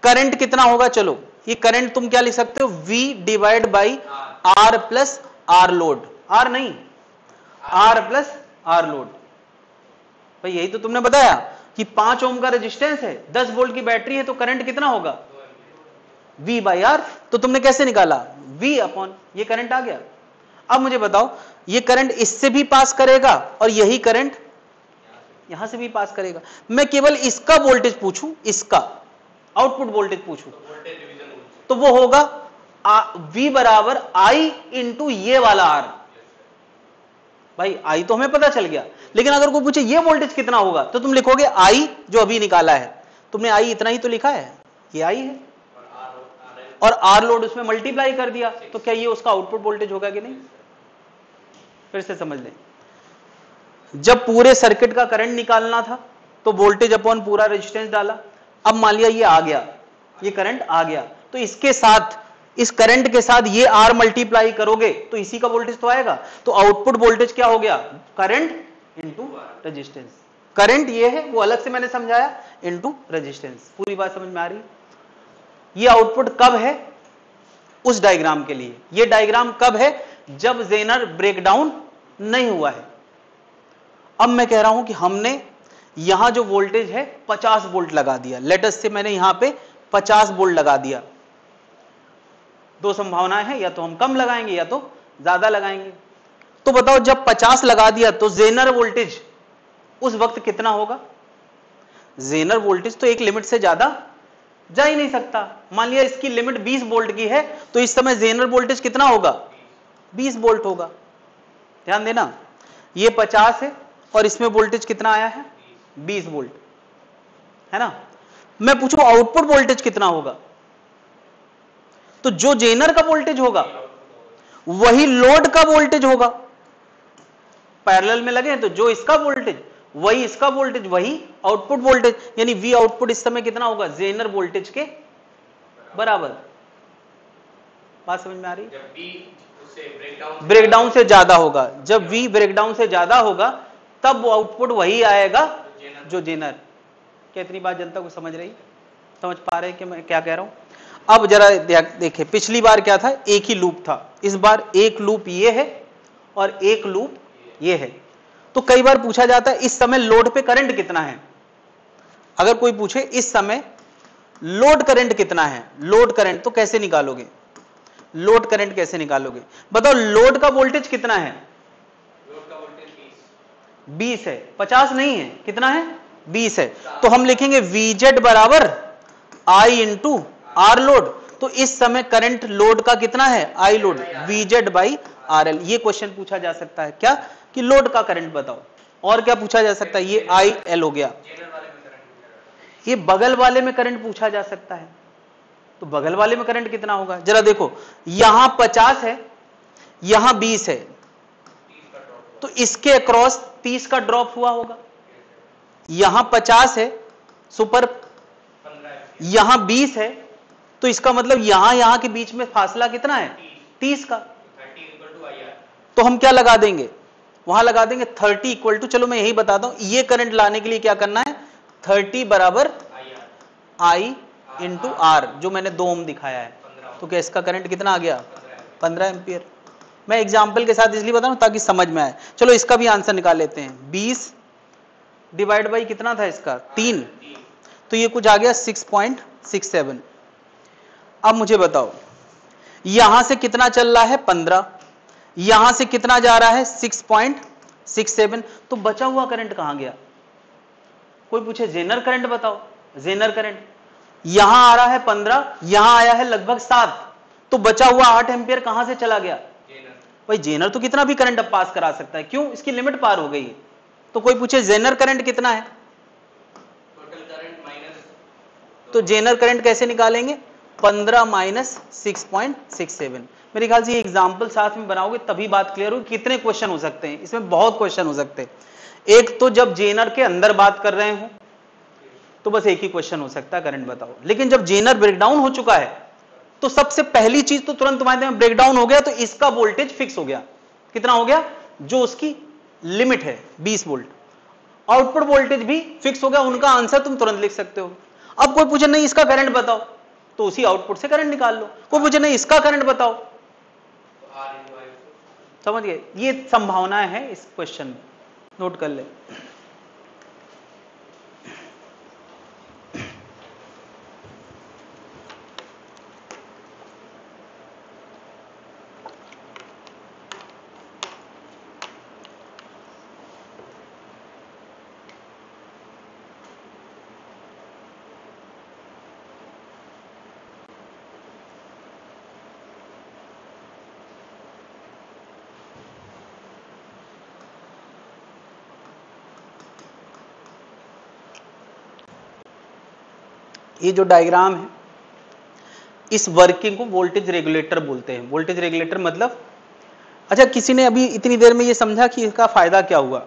करंट कितना होगा? चलो ये करंट तुम क्या लिख सकते हो? V divide by R plus R load, R नहीं R प्लस R लोड। भाई यही तो तुमने बताया कि 5 ओम का रेजिस्टेंस है, 10 वोल्ट की बैटरी है, तो करंट कितना होगा? V by R। तो तुमने कैसे निकाला? V अपॉन ये करंट आ गया। अब मुझे बताओ ये करंट इससे भी पास करेगा और यही करंट यहां से भी पास करेगा। मैं केवल इसका वोल्टेज पूछूं, इसका आउटपुट वोल्टेज पूछूं, तो वो होगा V बराबर I इंटू ये वाला R। भाई I तो हमें पता चल गया, लेकिन अगर कोई पूछे ये वोल्टेज कितना होगा, तो तुम लिखोगे I जो अभी निकाला है, तुमने I इतना ही तो लिखा है, ये I है, और R लोड उसमें मल्टीप्लाई कर दिया, तो क्या ये उसका आउटपुट वोल्टेज होगा कि नहीं? फिर से समझ लें, जब पूरे सर्किट का करंट निकालना था तो वोल्टेज अपॉन पूरा रेजिस्टेंस डाला। अब मान लिया ये आ गया, ये करंट आ गया, तो इसके साथ, इस करंट के साथ ये R मल्टीप्लाई करोगे तो इसी का वोल्टेज तो आएगा। तो आउटपुट वोल्टेज क्या हो गया? Current into resistance. करंट ये है, वो अलग से मैंने समझाया, इनटू रेजिस्टेंस। पूरी बात समझ में आ रही? ये आउटपुट कब है? उस डायग्राम के लिए। ये डायग्राम कब है? जब जेनर ब्रेकडाउन नहीं हुआ है। अब मैं कह रहा हूं कि हमने यहां जो वोल्टेज है 50 वोल्ट लगा दिया, लेटेस्ट से मैंने यहां पे 50 वोल्ट लगा दिया। दो संभावनाएं हैं, या तो हम कम लगाएंगे या तो ज्यादा लगाएंगे। तो बताओ जब 50 लगा दिया तो जेनर वोल्टेज उस वक्त कितना होगा? जेनर वोल्टेज तो एक लिमिट से ज्यादा जा ही नहीं सकता। मान लिया इसकी लिमिट 20 वोल्ट की है, तो इस समय जेनर वोल्टेज कितना होगा? 20 वोल्ट होगा। ध्यान देना, ये 50 है और इसमें वोल्टेज कितना आया है? 20 वोल्ट, है ना। मैं पूछूं आउटपुट वोल्टेज कितना होगा? तो जो जेनर का वोल्टेज होगा वही लोड का वोल्टेज होगा। पैरेलल में लगे हैं तो जो इसका वोल्टेज वही इसका वोल्टेज, वही आउटपुट वोल्टेज, यानी V आउटपुट इस समय कितना होगा? जेनर वोल्टेज के बराबर। बात समझ में आ रही? जब V ब्रेकडाउन से ज्यादा होगा, जब V ब्रेकडाउन से ज्यादा होगा तब वो आउटपुट वही आएगा जो जेनर। क्या इतनी बात जनता को समझ रही? समझ पा रहे हैं कि मैं क्या कह रहा हूं? अब जरा देखें, पिछली बार क्या था? एक ही लूप था, इस बार एक लूप ये है और एक लूप ये है। तो कई बार पूछा जाता है इस समय लोड पे करंट कितना है। अगर कोई पूछे इस समय लोड करंट कितना है, लोड करंट, तो कैसे निकालोगे? लोड करंट कैसे निकालोगे? बताओ लोड का वोल्टेज कितना है? लोड का वोल्टेज 20 है, 50 नहीं है। कितना है? 20 है। तो हम लिखेंगे VZ बराबर I इंटू R लोड। तो इस समय करंट लोड का कितना है? I load, VZ by RL। ये क्वेश्चन पूछा जा सकता है क्या कि लोड का करंट बताओ। और क्या पूछा जा सकता है? ये IL हो गया। ये बगल वाले में करंट पूछा जा सकता है, तो बगल वाले में करंट कितना होगा? जरा देखो, यहां 50 है, यहां 20 है, तो इसके अक्रॉस 30 का ड्रॉप हुआ होगा। यहां 50 है सुपर, यहां 20 है, तो इसका मतलब यहां के बीच में फासला कितना है? 30 का। तो हम क्या लगा देंगे? वहां लगा देंगे 30 इक्वल टू, चलो मैं यही बताता हूं, ये करंट लाने के लिए क्या करना है? 30 बराबर I इंटू R, जो मैंने 2 ओम दिखाया है। तो क्या इसका करंट कितना आ गया? 15 एम्पियर। मैं एग्जाम्पल के साथ इसलिए बता रहा हूं ताकि समझ में आए। चलो इसका भी आंसर निकाल लेते हैं। 20 डिवाइड बाई कितना था इसका? 3, तो ये कुछ आ गया 6.67। अब मुझे बताओ यहां से कितना चल रहा है? 15, यहां से कितना जा रहा है? 6.67। तो बचा हुआ करंट कहां गया? कोई पूछे जेनर करंट बताओ, जेनर करंट यहां आ रहा है 15, यहां आया है लगभग 7, तो बचा हुआ 8 एम्पियर कहां से चला गया? भाई जेनर तो कितना भी करंट अब पास करा सकता है, क्यों? इसकी लिमिट पार हो गई है। तो कोई पूछे जेनर करंट कितना है? तो जेनर करंट कैसे निकालेंगे? 15 माइनस 6.67। मेरे ख्याल से ये एग्जाम्पल साथ में बनाओगे तभी बात क्लियर होगी। कितने क्वेश्चन हो सकते हैं इसमें? बहुत क्वेश्चन हो सकते हैं। एक तो जब जेनर के अंदर बात कर रहे हो तो बस एक ही क्वेश्चन हो सकता है, करंट बताओ। लेकिन जब जेनर ब्रेकडाउन हो चुका है तो सबसे पहली चीज तो तुरंत तुम्हारे में ब्रेकडाउन हो गया, तो इसका वोल्टेज फिक्स हो गया। कितना हो गया? जो उसकी लिमिट है 20 वोल्ट। आउटपुट वोल्टेज भी फिक्स हो गया, उनका आंसर तुम तुरंत लिख सकते हो। अब कोई पूछे नहीं इसका करंट बताओ, तो उसी आउटपुट से करंट निकाल लो। कोई पूछे नहीं इसका करंट बताओ, समझ गए? ये संभावनाएं हैं इस क्वेश्चन में, नोट कर ले। ये जो डायग्राम है इस वर्किंग को वोल्टेज रेगुलेटर बोलते हैं। वोल्टेज रेगुलेटर मतलब, अच्छा किसी ने अभी इतनी देर में ये समझा कि इसका फायदा क्या हुआ?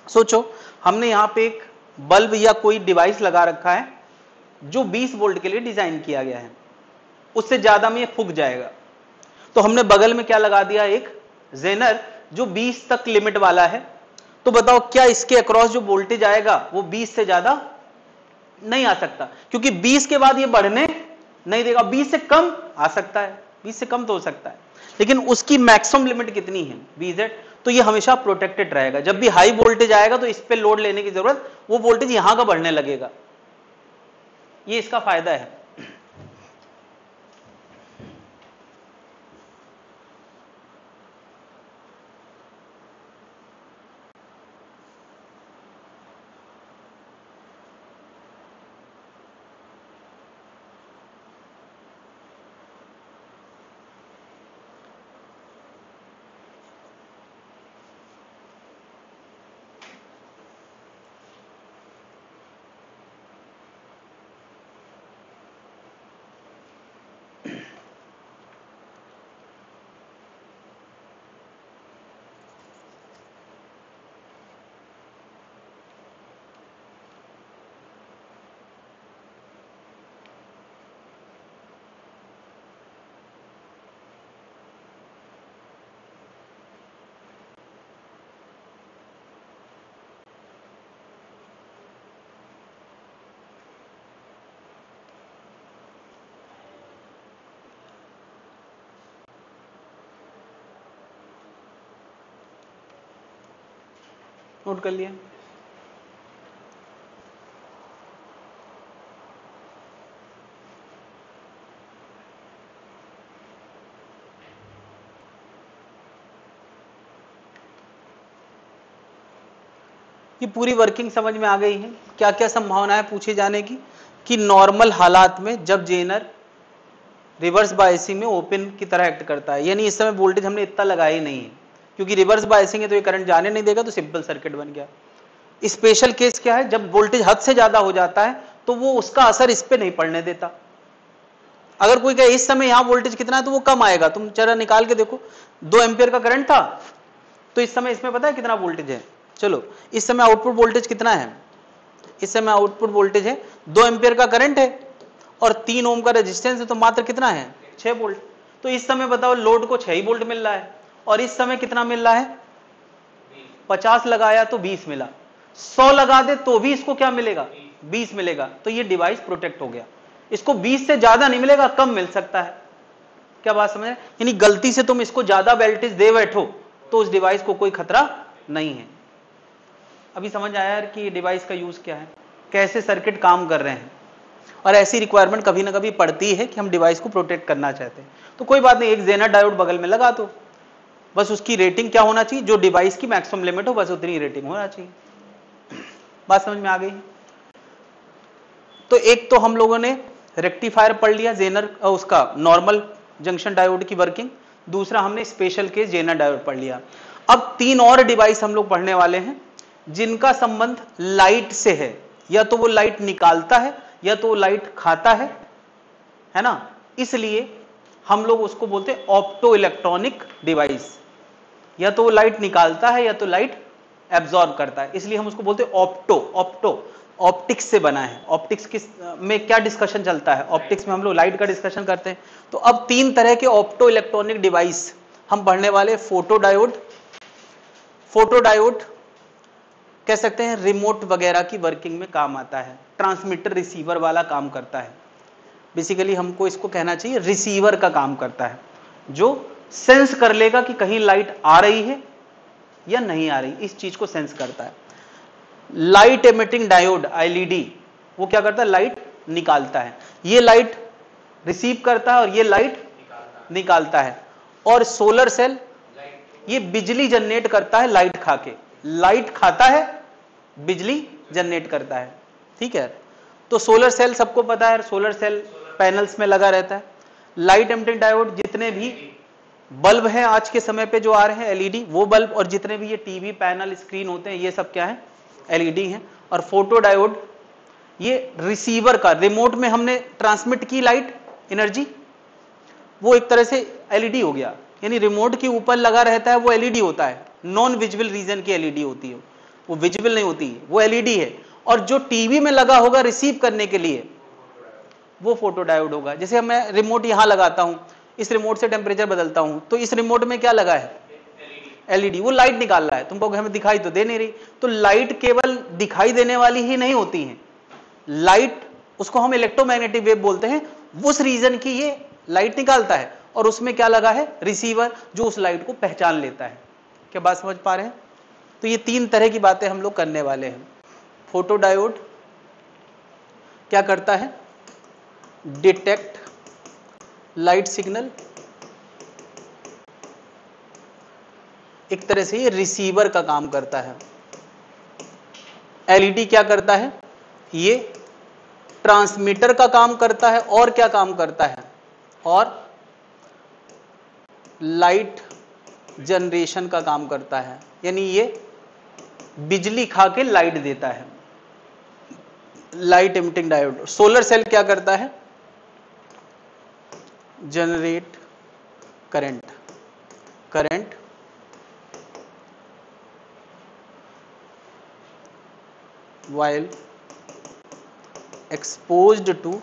सोचो, हमने यहां पे एक बल्ब या कोई डिवाइस लगा रखा है जो 20 वोल्ट के लिए डिजाइन किया गया है, उससे ज्यादा में ये फूक जाएगा। तो हमने बगल में क्या लगा दिया? एक जेनर जो 20 तक लिमिट वाला है। तो बताओ क्या इसके अक्रॉस जो वोल्टेज आएगा वो 20 से ज्यादा नहीं आ सकता, क्योंकि 20 के बाद ये बढ़ने नहीं देगा। 20 से कम आ सकता है, 20 से कम तो हो सकता है, लेकिन उसकी मैक्सिमम लिमिट कितनी है? 20 है। तो ये हमेशा प्रोटेक्टेड रहेगा। जब भी हाई वोल्टेज आएगा तो इस पे लोड लेने की जरूरत, वो वोल्टेज यहां का बढ़ने लगेगा। ये इसका फायदा है। नोट कर लिया? ये पूरी वर्किंग समझ में आ गई है? क्या क्या संभावनाएं पूछे जाने की? कि नॉर्मल हालात में जब जेनर रिवर्स बायसिंग में ओपन की तरह एक्ट करता है, यानी इस समय वोल्टेज हमने इतना लगाया ही नहीं है, क्योंकि रिवर्स बायसिंग है तो ये करंट जाने नहीं देगा, तो सिंपल सर्किट बन गया। स्पेशल केस क्या है? जब वोल्टेज हद से ज्यादा हो जाता है तो वो उसका असर इस पे नहीं पड़ने देता। अगर कोई कहे इस समय यहां वोल्टेज कितना है, तो वो कम आएगा। तुम जरा निकाल के देखो, 2 एम्पियर का करंट था, तो इस समय इसमें पता है कितना वोल्टेज है? चलो, इस समय आउटपुट वोल्टेज कितना है? इस समय आउटपुट वोल्टेज है 2 एम्पियर का करंट है और 3 ओम का रेजिस्टेंस है, तो मात्र कितना है? 6 वोल्ट। तो इस समय बताओ लोड को 6 ही वोल्ट मिल रहा है, और इस समय कितना मिल रहा है? 50 लगाया तो 20 मिला, 100 लगा दे तो भी इसको क्या मिलेगा? 20 मिलेगा। तो ये डिवाइस प्रोटेक्ट हो गया। इसको 20 से ज्यादा नहीं मिलेगा, कम मिल सकता है। क्या बात समझ रहे? यानी गलती से तुम इसको ज्यादा वोल्टेज दे बैठो तो उस डिवाइस को कोई खतरा नहीं है। अभी समझ आया यार कि डिवाइस का यूज क्या है, कैसे सर्किट काम कर रहे हैं, और ऐसी रिक्वायरमेंट कभी ना कभी पड़ती है कि हम डिवाइस को प्रोटेक्ट करना चाहते हैं। तो कोई बात नहीं, एक जेनर डायोड बगल में लगा दो, बस उसकी रेटिंग क्या होना चाहिए? जो डिवाइस की मैक्सिमम लिमिट हो बस उतनी रेटिंग होना चाहिए। बात समझ में आ गई? तो एक तो हम लोगों ने रेक्टिफायर पढ़ लिया, जेनर उसका नॉर्मल जंक्शन डायोड की वर्किंग। दूसरा हमने स्पेशल केस जेनर डायोड पढ़ लिया। अब 3 और डिवाइस हम लोग पढ़ने वाले हैं जिनका संबंध लाइट से है। या तो वो लाइट निकालता है या तो लाइट खाता है ना, इसलिए हम लोग उसको बोलते हैं ऑप्टो इलेक्ट्रॉनिक डिवाइस। या तो वो लाइट निकालता है या तो लाइट एब्जॉर्ब करता है, इसलिए हम उसको बोलते हैं ऑप्टो। ऑप्टो ऑप्टिक्स से बना है। ऑप्टिक्स किस में क्या डिस्कशन चलता है? ऑप्टिक्स में हम लोग लाइट का डिस्कशन करते हैं। तो अब 3 तरह के ऑप्टो इलेक्ट्रॉनिक डिवाइस हम पढ़ने वाले। फोटोडायोड, फोटोडायोड कह सकते हैं रिमोट वगैरह की वर्किंग में काम आता है, ट्रांसमीटर रिसीवर वाला काम करता है। बेसिकली हमको इसको कहना चाहिए रिसीवर का काम करता है, जो सेंस कर लेगा कि कहीं लाइट आ रही है या नहीं आ रही, इस चीज को सेंस करता है। लाइट एमिटिंग डायोड एलईडी, वो क्या करता है? लाइट निकालता है। ये लाइट रिसीव करता है और ये लाइट निकालता है। और सोलर सेल ये बिजली जनरेट करता है लाइट खा के। लाइट खाता है, बिजली जनरेट करता है। ठीक है, तो सोलर सेल सबको पता है, सोलर सेल पैनल्स में लगा रहता है। लाइट एमिटिंग डायोड जितने भी बल्ब हैं आज के समय पे जो आ रहे हैं एलईडी, वो बल्ब, और जितने भी ये टीवी पैनल स्क्रीन होते हैं ये सब क्या है? एलईडी हैं। और फोटो डायोड ये रिसीवर का, रिमोट में हमने ट्रांसमिट की लाइट एनर्जी, वो एक तरह से एलईडी हो गया। यानी रिमोट के ऊपर लगा रहता है वो एलईडी होता है, नॉन विजिबल रीजन की एलईडी होती है, वो विजिबल नहीं होती, वो एलईडी है। और जो टीवी में लगा होगा रिसीव करने के लिए, वो फोटो डायोड होगा। जैसे मैं रिमोट यहां लगाता हूं, इस रिमोट से टेम्परेचर बदलता हूं, तो इस रिमोट में क्या लगा है? एलईडी। वो लाइट निकाल रहा है, तुमको हमें दिखाई तो दे नहीं रही। तो लाइट केवल दिखाई देने वाली ही नहीं होती है, लाइट उसको हम इलेक्ट्रोमैग्नेटिक वेव बोलते हैं, उस रीजन की ये लाइट निकालता है। और उसमें क्या लगा है? रिसीवर, जो उस लाइट को पहचान लेता है। क्या बात समझ पा रहे हैं? तो ये 3 तरह की बातें हम लोग करने वाले हैं। फोटो डायोड क्या करता है? डिटेक्ट लाइट सिग्नल, एक तरह से ये रिसीवर का काम करता है। एलईडी क्या करता है? ये ट्रांसमीटर का काम करता है। और क्या काम करता है? और लाइट जनरेशन का काम करता है, यानी ये बिजली खा के लाइट देता है। Light emitting diode. Solar cell क्या करता है? Generate current, current while exposed to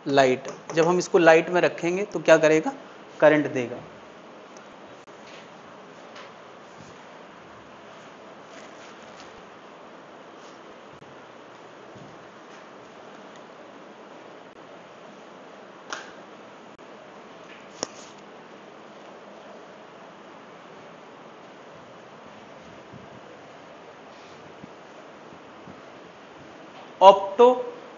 light. जब हम इसको लाइट में रखेंगे तो क्या करेगा? करंट देगा। ऑप्टो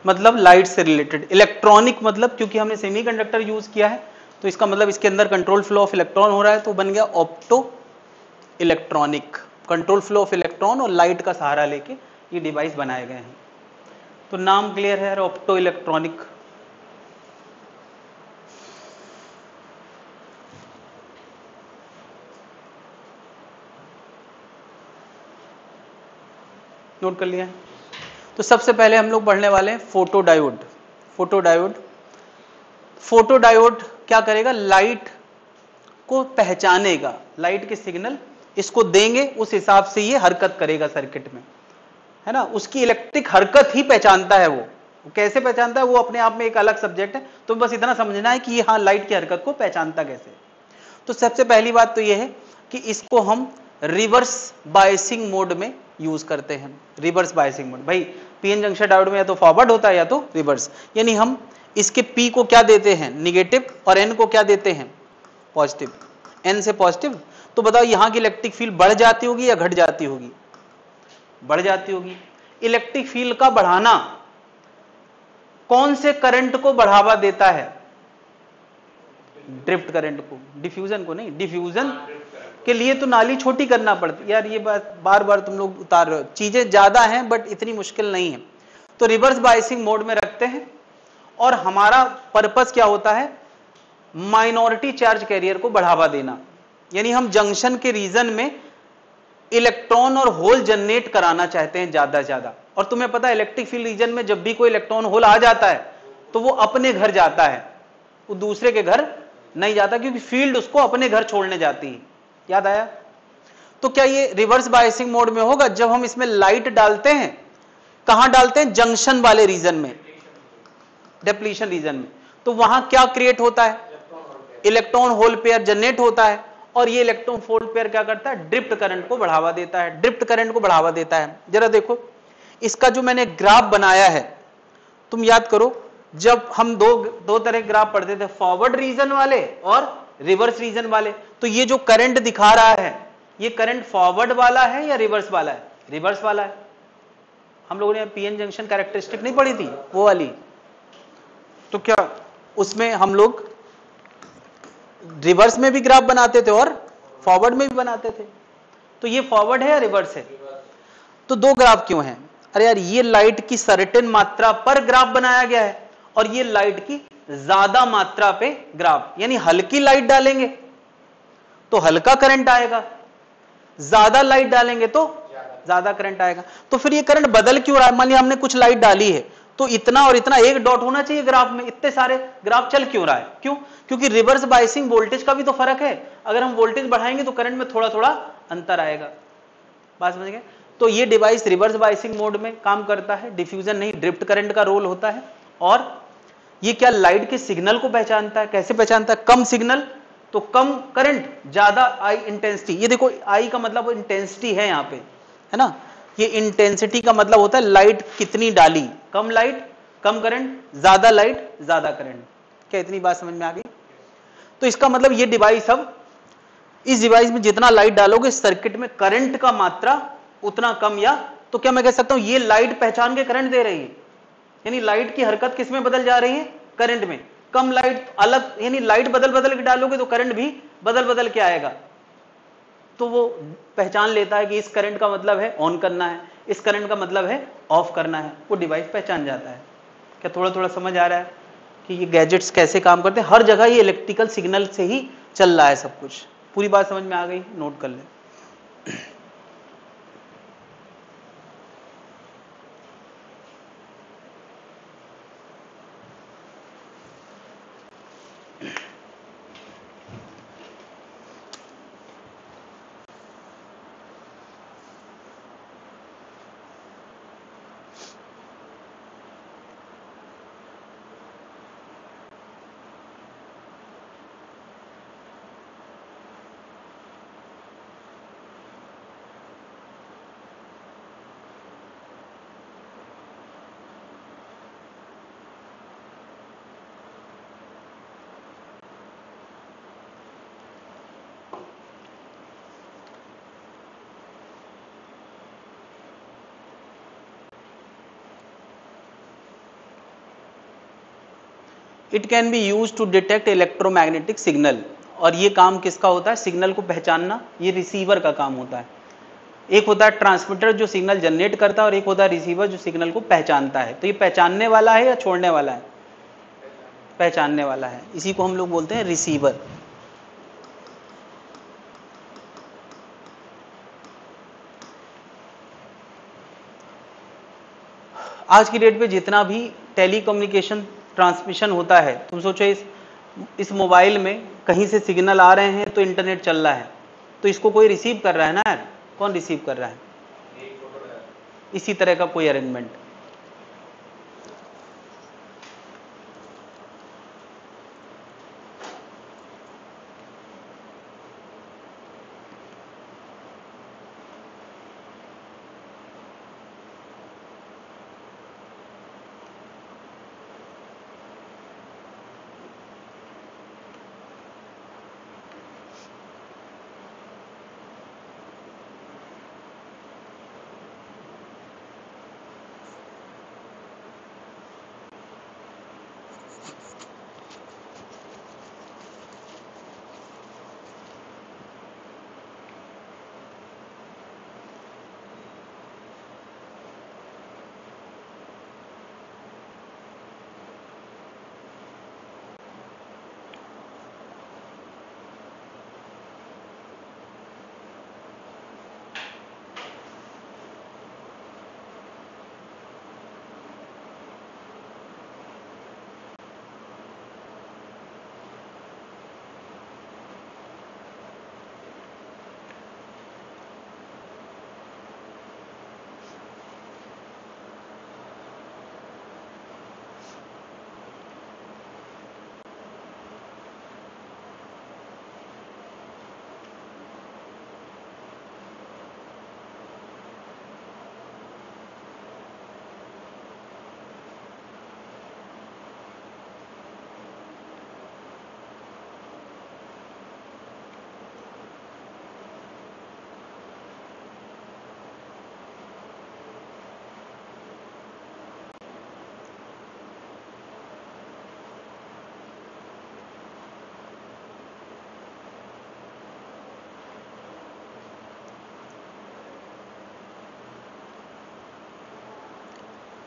मतलब लाइट से रिलेटेड, इलेक्ट्रॉनिक मतलब क्योंकि हमने सेमीकंडक्टर यूज किया है तो इसका मतलब इसके अंदर कंट्रोल फ्लो ऑफ इलेक्ट्रॉन हो रहा है, तो बन गया opto electronic. Control flow of electron और लाइट का सहारा लेके ये डिवाइस बनाए गए हैं। तो नाम क्लियर है, ऑप्टो इलेक्ट्रॉनिक। नोट कर लिया है? तो सबसे पहले हम लोग पढ़ने वाले हैं फोटोडायोड। फोटोडायोड, फोटोडायोड क्या करेगा? लाइट को पहचानेगा, लाइट के सिग्नल इसको देंगे, उस हिसाब से ये हरकत करेगा सर्किट में, है ना। उसकी इलेक्ट्रिक हरकत ही पहचानता है। वो कैसे पहचानता है वो अपने आप में एक अलग सब्जेक्ट है, तो बस इतना समझना है कि ये हाँ लाइट की हरकत को पहचानता कैसे। तो सबसे पहली बात तो ये है कि इसको हम रिवर्स बायसिंग मोड में यूज करते हैं। रिवर्स बायसिंग मोड, भाई पीएन जंक्शन डायोड में या तो फॉरवर्ड होता है या तो रिवर्स, यानी हम इसके पी को क्या देते हैं? निगेटिव, और एन को क्या देते हैं? पॉजिटिव। एन से पॉजिटिव। तो बताओ यहां की इलेक्ट्रिक फील्ड बढ़ जाती होगी या घट जाती होगी? बढ़ जाती होगी। इलेक्ट्रिक फील्ड का बढ़ाना कौन से करंट को बढ़ावा देता है? ड्रिफ्ट करंट को, डिफ्यूजन को नहीं। डिफ्यूजन के लिए तो नाली छोटी करना पड़ती यार, ये बात बार बार तुम लोग उतार रहे हो, चीजें ज्यादा हैं बट इतनी मुश्किल नहीं है। तो रिवर्स बायसिंग मोड में रखते हैं और हमारा पर्पस क्या होता है? माइनॉरिटी चार्ज कैरियर को बढ़ावा देना, यानी हम जंक्शन के रीजन में इलेक्ट्रॉन और होल जनरेट कराना चाहते हैं ज्यादा से ज्यादा। और तुम्हें पता है इलेक्ट्रिक फील्ड रीजन में जब भी कोई इलेक्ट्रॉन होल आ जाता है तो वो अपने घर जाता है, वो दूसरे के घर नहीं जाता, क्योंकि फील्ड उसको अपने घर छोड़ने जाती है। याद आया? तो क्या ये रिवर्स बायसिंग मोड में होगा? जब हम इसमें लाइट डालते हैं, कहां डालते हैं? जंक्शन वाले रीजन में, डिप्लीशन रीजन में। तो वहां क्या क्रिएट होता है? इलेक्ट्रॉन होल पेयर जनरेट होता है, और ये इलेक्ट्रॉन होल पेयर क्या करता है? ड्रिफ्ट करंट को बढ़ावा देता है, ड्रिफ्ट करंट को बढ़ावा देता है। जरा देखो इसका जो मैंने ग्राफ बनाया है, तुम याद करो, जब हम दो तरह के ग्राफ पढ़ते थे, फॉरवर्ड रीजन वाले और रिवर्स रीजन वाले। तो ये जो करंट दिखा रहा है, ये करंट फॉरवर्ड वाला है या रिवर्स वाला है? रिवर्स वाला है। हम लोगों ने पीएन जंक्शन कैरेक्टरिस्टिक नहीं पढ़ी थी, वो वाली। तो क्या उसमें हम लोग रिवर्स में भी ग्राफ बनाते थे और फॉरवर्ड में भी बनाते थे? तो ये फॉरवर्ड है या रिवर्स है? तो दो ग्राफ क्यों हैं? अरे यार, ये लाइट की सर्टेन मात्रा पर ग्राफ बनाया गया है, और ये लाइट की ज्यादा मात्रा पे ग्राफ। यानी हल्की लाइट डालेंगे तो हल्का करंट आएगा, ज्यादा लाइट डालेंगे तो ज्यादा करंट आएगा। तो फिर ये करंट बदल क्यों रहा है? मान लिया हमने कुछ लाइट डाली है, तो इतना और इतना एक डॉट होना चाहिए ग्राफ में, इतने सारे ग्राफ चल क्यों रहा है? क्यों? क्योंकि रिवर्स बायसिंग वोल्टेज का भी तो फर्क है। अगर हम वोल्टेज बढ़ाएंगे तो करंट में थोड़ा थोड़ा अंतर आएगा। बात समझ गए? तो ये डिवाइस रिवर्स बायसिंग मोड में काम करता है, डिफ्यूजन नहीं, ड्रिफ्ट करंट का रोल होता है। और ये क्या लाइट के सिग्नल को पहचानता है? कैसे पहचानता है? कम सिग्नल तो कम करंट, ज्यादा आई इंटेंसिटी। ये देखो आई का मतलब इंटेंसिटी है यहां पे, है ना? ये इंटेंसिटी का मतलब होता है लाइट कितनी डाली, कम लाइट कम करंट, ज्यादा लाइट ज्यादा करंट। क्या इतनी बात समझ में आ गई? तो इसका मतलब ये डिवाइस, अब इस डिवाइस में जितना लाइट डालोगे सर्किट में करंट का मात्रा उतना कम, या तो क्या मैं कह सकता हूं ये लाइट पहचान के करंट दे रही है। यानी लाइट की हरकत किस में बदल जा रही है? करंट में। कम लाइट अलग, यानी लाइट बदल बदल के डालोगे तो करंट भी बदल बदल के आएगा। तो वो पहचान लेता है कि इस करंट का मतलब है ऑन करना है, इस करंट का मतलब है ऑफ करना है, वो डिवाइस पहचान जाता है। क्या थोड़ा थोड़ा समझ आ रहा है कि ये गैजेट्स कैसे काम करते हैं? हर जगह ये इलेक्ट्रिकल सिग्नल से ही चल रहा है सब कुछ। पूरी बात समझ में आ गई? नोट कर ले। It can be use to detect electromagnetic signal. और ये काम किसका होता है? सिग्नल को पहचानना ये रिसीवर का काम होता है। एक होता है ट्रांसमीटर जो सिग्नल जनरेट करता है, और एक होता है रिसीवर जो सिग्नल को पहचानता है। तो ये पहचानने वाला है या छोड़ने वाला है? पहचानने वाला है। इसी को हम लोग बोलते हैं रिसीवर। आज की डेट पे जितना भी टेलीकम्युनिकेशन ट्रांसमिशन होता है, तुम सोचो इस मोबाइल में कहीं से सिग्नल आ रहे हैं तो इंटरनेट चल रहा है, तो इसको कोई रिसीव कर रहा है ना यार? कौन रिसीव कर रहा है? इसी तरह का कोई अरेंजमेंट।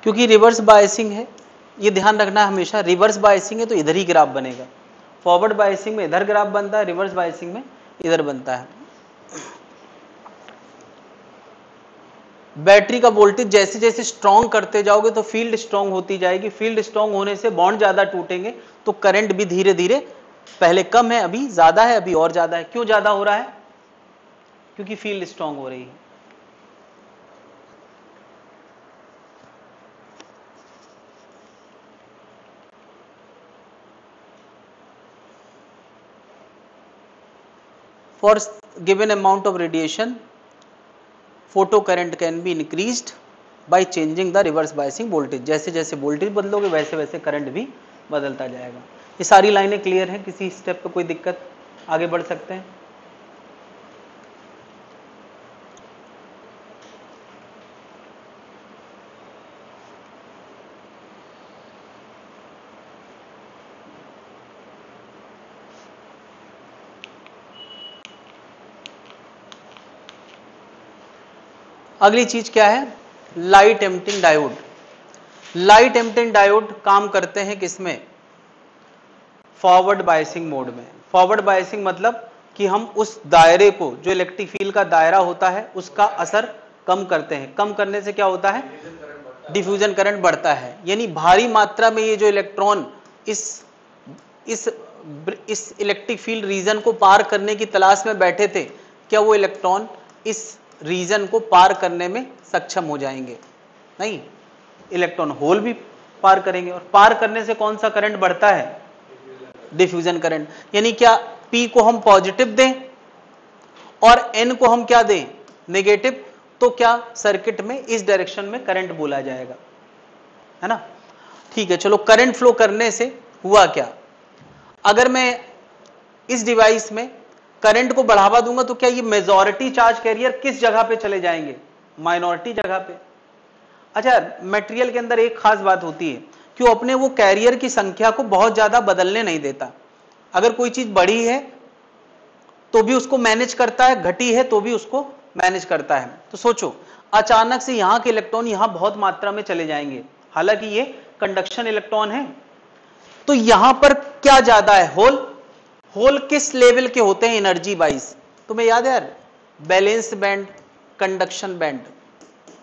क्योंकि रिवर्स बायसिंग है, ये ध्यान रखना हमेशा, रिवर्स बायसिंग है तो इधर ही ग्राफ बनेगा, फॉरवर्ड बायसिंग में इधर ग्राफ बनता है, रिवर्स बायसिंग में इधर बनता है। बैटरी का वोल्टेज जैसे जैसे स्ट्रॉन्ग करते जाओगे तो फील्ड स्ट्रॉन्ग होती जाएगी, फील्ड स्ट्रॉन्ग होने से बॉन्ड ज्यादा टूटेंगे तो करंट भी धीरे धीरे, पहले कम है अभी ज्यादा है, अभी और ज्यादा है। क्यों ज्यादा हो रहा है? क्योंकि फील्ड स्ट्रॉन्ग हो रही है। For given amount of radiation, photo current can be increased by changing the reverse biasing voltage। जैसे जैसे वोल्टेज बदलोगे वैसे वैसे करंट भी बदलता जाएगा। ये सारी लाइनें क्लियर हैं? किसी स्टेप पे कोई दिक्कत? आगे बढ़ सकते हैं। अगली चीज क्या है? Light emitting diode. Light emitting diode काम करते हैं किसमें? फॉरवर्ड बायसिंग मोड में। फॉरवर्ड बायसिंग मतलब कि हम उस दायरे को, जो इलेक्ट्रिक फील्ड का दायरा होता है, उसका असर कम करते हैं। कम करने से क्या होता है? डिफ्यूजन करंट बढ़ता है। यानी भारी मात्रा में ये जो इलेक्ट्रॉन इस इलेक्ट्रिक फील्ड रीजन को पार करने की तलाश में बैठे थे, क्या वो इलेक्ट्रॉन इस रीजन को पार करने में सक्षम हो जाएंगे? नहीं, इलेक्ट्रॉन होल भी पार करेंगे। और पार करने से कौन सा करंट बढ़ता है? Diffusion current. यानी क्या P को हम पॉजिटिव दें और N को हम क्या दें? नेगेटिव, तो क्या सर्किट में इस डायरेक्शन में करंट बोला जाएगा, है ना? ठीक है, चलो करंट फ्लो करने से हुआ क्या? अगर मैं इस डिवाइस में करंट को बढ़ावा दूंगा तो क्या ये मेजॉरिटी चार्ज कैरियर किस जगह पे चले जाएंगे? माइनॉरिटी जगह पे। अच्छा, मटेरियल के अंदर एक खास बात होती है कि वो अपने वो कैरियर की संख्या को बहुत ज्यादा बदलने नहीं देता। अगर कोई चीज बड़ी है तो भी उसको मैनेज करता है, घटी है तो भी उसको मैनेज करता है। तो सोचो, अचानक से यहां के इलेक्ट्रॉन यहां बहुत मात्रा में चले जाएंगे, हालांकि ये कंडक्शन इलेक्ट्रॉन है, तो यहां पर क्या ज्यादा है? होल। होल किस लेवल के होते हैं एनर्जी वाइज? तुम्हें याद है यार? बैलेंस बैंड, कंडक्शन बैंड,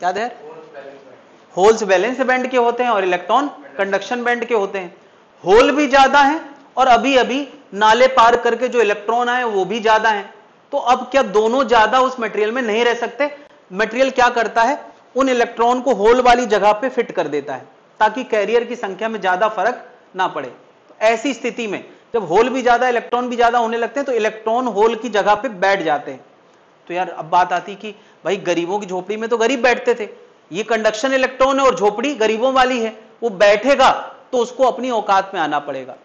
याद है? होल्स बैलेंस बैंड के होते हैं और इलेक्ट्रॉन कंडक्शन बैंड के होते हैं। होल भी ज्यादा है और अभी अभी नाले पार करके जो इलेक्ट्रॉन आए वो भी ज्यादा है। तो अब क्या दोनों ज्यादा उस मटेरियल में नहीं रह सकते? मटेरियल क्या करता है? उन इलेक्ट्रॉन को होल वाली जगह पे फिट कर देता है ताकि कैरियर की संख्या में ज्यादा फर्क ना पड़े। तो ऐसी स्थिति में जब होल भी ज्यादा, इलेक्ट्रॉन भी ज्यादा होने लगते हैं तो इलेक्ट्रॉन होल की जगह पे बैठ जाते हैं। तो यार अब बात आती कि भाई गरीबों की झोपड़ी में तो गरीब बैठते थे, ये कंडक्शन इलेक्ट्रॉन है और झोपड़ी गरीबों वाली है, वो बैठेगा तो उसको अपनी औकात में आना पड़ेगा।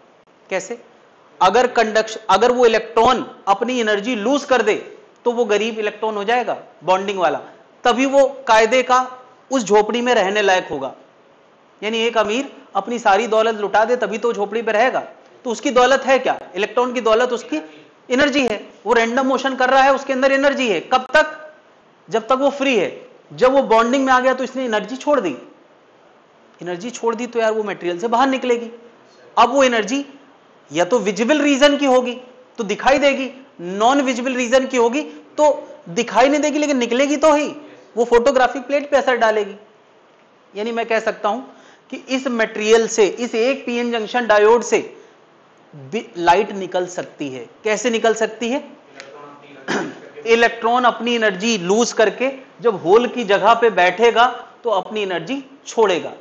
कैसे? अगर वो इलेक्ट्रॉन अपनी एनर्जी लूज कर दे तो वो गरीब इलेक्ट्रॉन हो जाएगा, बॉन्डिंग वाला, तभी वो कायदे का उस झोपड़ी में रहने लायक होगा। यानी एक अमीर अपनी सारी दौलत लुटा दे तभी तो झोपड़ी पे रहेगा। तो उसकी दौलत है क्या? इलेक्ट्रॉन की दौलत उसकी एनर्जी है। वो रैंडम मोशन कर रहा है, उसके अंदर एनर्जी है। कब तक? जब तक वो फ्री है। जब वो बॉन्डिंग में आ गया तो इसने एनर्जी छोड़ दी। एनर्जी छोड़ दी तो यार वो मटेरियल से बाहर निकलेगी। अब वो एनर्जी या तो विजिबल रीजन की होगी तो दिखाई देगी, नॉन विजिबल रीजन की होगी तो दिखाई नहीं देगी, लेकिन निकलेगी तो ही, वो फोटोग्राफिक प्लेट पे असर डालेगी। यानी मैं कह सकता हूं कि इस मटेरियल से, इस एक पीएन जंक्शन डायोड से लाइट निकल सकती है। कैसे निकल सकती है? इलेक्ट्रॉन अपनी एनर्जी लूज करके जब होल की जगह पे बैठेगा तो अपनी एनर्जी छोड़ेगा।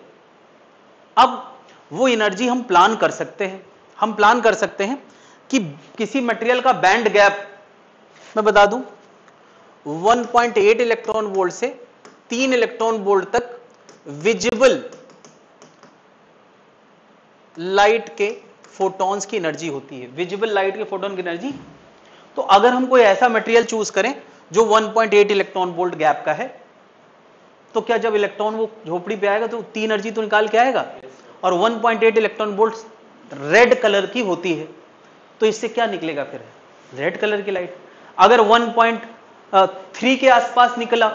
अब वो एनर्जी हम प्लान कर सकते हैं। हम प्लान कर सकते हैं कि किसी मटेरियल का बैंड गैप मैं बता दूं 1.8 इलेक्ट्रॉन वोल्ट से 3 इलेक्ट्रॉन वोल्ट तक विजिबल लाइट के फोटॉन्स की एनर्जी होती है। विजिबल लाइट के फोटोन की एनर्जी। तो अगर हम कोई ऐसा मटेरियल चूज करें जो 1.8 इलेक्ट्रॉन वोल्ट गैप का है, तो क्या जब इलेक्ट्रॉन वो झोपड़ी पे आएगा तो उतनी एनर्जी तो निकाल के आएगा। और 1.8 इलेक्ट्रॉन वोल्ट रेड कलर की होती है, तो इससे क्या निकलेगा फिर? रेड कलर की लाइट। अगर 1.3 के आसपास निकला,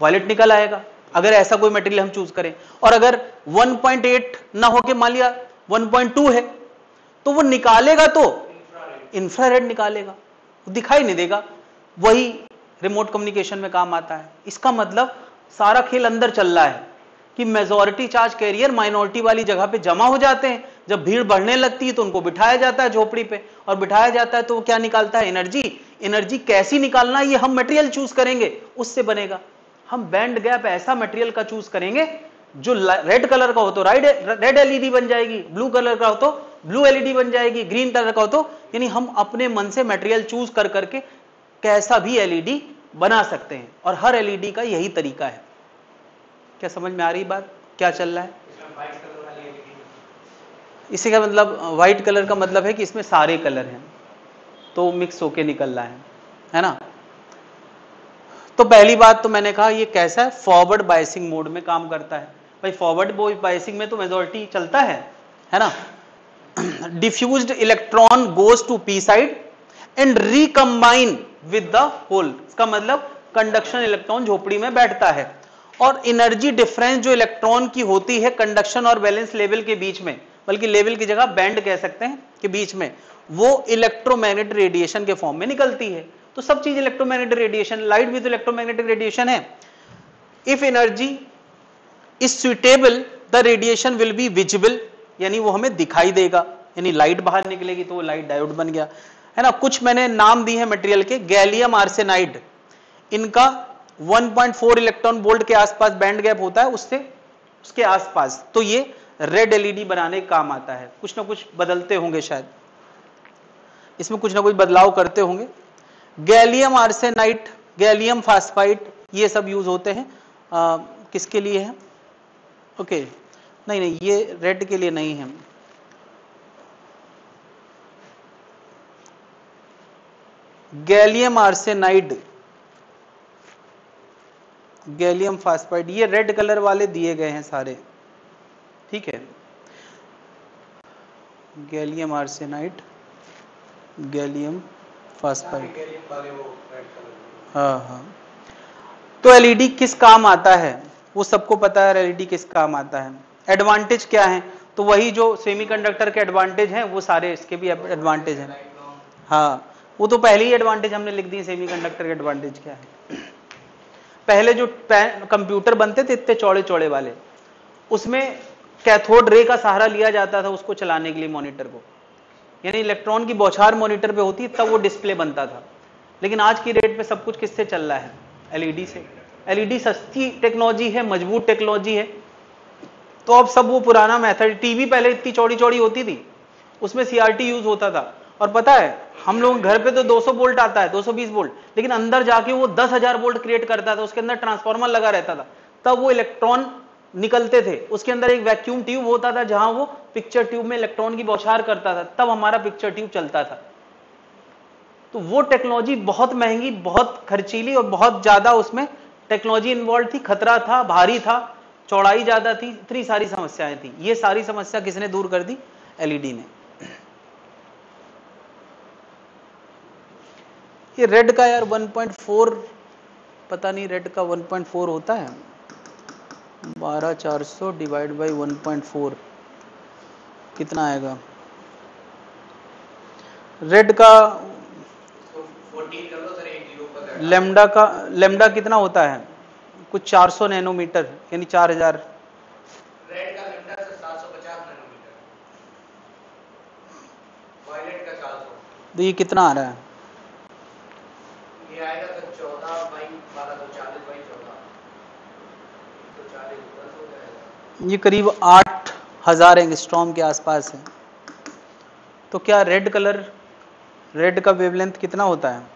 वायलेट निकल आएगा। अगर ऐसा कोई मटेरियल हम चूज करें। और अगर 1.8 ना होके मान लिया 1.2 है, तो वो निकालेगा तो इंफ्रारेड निकालेगा, वो दिखाई नहीं देगा। वही रिमोट कम्युनिकेशन में काम आता है। इसका मतलब सारा खेल अंदर चल रहा है कि मेजॉरिटी चार्ज कैरियर माइनॉरिटी वाली जगह पे जमा हो जाते हैं। जब भीड़ बढ़ने लगती है तो उनको बिठाया जाता है झोपड़ी पे, और बिठाया जाता है तो वो क्या निकालता है? एनर्जी। एनर्जी कैसी निकालना ये हम मटेरियल चूज करेंगे, उससे बनेगा। हम बैंड गैप ऐसा मटेरियल का चूज करेंगे जो रेड कलर का हो तो रेड एलईडी बन जाएगी, ब्लू कलर का हो तो ब्लू एलईडी बन जाएगी, ग्रीन कलर का हो तो, यानी हम अपने मन से मटेरियल चूज कर करके कैसा भी एलईडी बना सकते हैं। और हर एलईडी का यही तरीका है। क्या समझ में आ रही बात? क्या चल रहा है? इसी का मतलब व्हाइट कलर का मतलब है कि इसमें सारे कलर हैं तो मिक्स होके निकल रहा है ना। तो पहली बात तो मैंने कहा ये कैसा है, फॉरवर्ड बायसिंग मोड में काम करता है। भाई फॉरवर्ड बायसिंग में तो मेजॉरिटी चलता है ना। Diffused electron goes to P side and recombine with the hole. इसका मतलब कंडक्शन इलेक्ट्रॉन झोपड़ी में बैठता है, और एनर्जी डिफरेंस जो इलेक्ट्रॉन की होती है कंडक्शन और वैलेंस लेवल के बीच में, बल्कि लेवल की जगह बैंड कह सकते हैं, के बीच में, वो इलेक्ट्रोमैग्नेटिक रेडिएशन के फॉर्म में निकलती है। तो सब चीज इलेक्ट्रोमैग्नेटिक रेडिएशन, लाइट भी तो इलेक्ट्रोमैग्नेटिक रेडिएशन है। If energy is suitable the radiation will be visible, यानी वो हमें दिखाई देगा, यानी लाइट बाहर निकलेगी तो वो लाइट डायोड बन गया, है ना। कुछ मैंने नाम दिए हैं मटेरियल के, गैलियम आर्सेनाइड, इनका 1.4 इलेक्ट्रॉन वोल्ट के आसपास बैंड गैप होता है, उससे उसके आसपास, तो ये रेड एलईडी बनाने का काम आता है। कुछ ना कुछ बदलते होंगे शायद, इसमें कुछ ना कुछ बदलाव करते होंगे। गैलियम आर्सेनाइड, गैलियम फास्फाइड, ये सब यूज होते हैं। किसके लिए है? ओके, नहीं नहीं, ये रेड के लिए नहीं है। गैलियम आर्सेनाइड, गैलियम फास्फाइड, ये रेड कलर वाले दिए गए हैं सारे, ठीक है। गैलियम आर्सेनाइड, गैलियम फास्फाइड, हाँ। तो एलईडी किस काम आता है वो सबको पता है, एलईडी किस काम आता है। एडवांटेज क्या है? तो वही जो सेमीकंडक्टर के एडवांटेज हैं वो सारे इसके भी एडवांटेज हैं। हाँ, वो तो पहले ही एडवांटेज हमने लिख दिए, सेमीकंडक्टर के एडवांटेज क्या है। पहले जो कंप्यूटर बनते थे इतने चौड़े चौड़े वाले, उसमें कैथोड रे का सहारा लिया जाता था उसको चलाने के लिए, मॉनिटर को, यानी इलेक्ट्रॉन की बौछार मॉनिटर पे होती तब वो डिस्प्ले बनता था। लेकिन आज की डेट पे सब कुछ किससे चल रहा है? एलईडी से। एलईडी सस्ती टेक्नोलॉजी है, मजबूत टेक्नोलॉजी है, तो अब सब वो पुराना मेथड, टीवी पहले इतनी चौड़ी चौड़ी होती थी, उसमें सीआरटी यूज होता था, और पता है हम लोग घर पे तो 200 वोल्ट आता है, 220 वोल्ट, लेकिन अंदर जाके वो 10,000 वोल्ट क्रिएट करता था, उसके अंदर ट्रांसफार्मर लगा रहता था, तब वो इलेक्ट्रॉन निकलते थे, उसके अंदर एक वैक्यूम ट्यूब होता था जहां वो पिक्चर ट्यूब में इलेक्ट्रॉन की बौछार करता था, तब हमारा पिक्चर ट्यूब चलता था। तो वो टेक्नोलॉजी बहुत महंगी, बहुत खर्चीली, और बहुत ज्यादा उसमें टेक्नोलॉजी इन्वॉल्व थी, खतरा था, भारी था, चौड़ाई ज्यादा थी, इतनी सारी समस्याएं थी। ये सारी समस्या किसने दूर कर दी? एलईडी ने। ये रेड का यार 1.4, पता नहीं रेड का 1.4 होता है, 12400 डिवाइड बाई 1.4 कितना आएगा? रेड का लेमडा कितना होता है? कुछ 400 नैनोमीटर, यानी 4000। रेड का लेमडा 750 नैनोमीटर, वायलेट का 400। तो ये कितना आ रहा है? ये आएगा तो 14 बाई 12 तो 40 बाई 14 तो 40 10 हो जाएगा। ये करीब 8000 एंगस्ट्रॉम के आसपास है। तो क्या रेड का वेवलेंथ कितना होता है?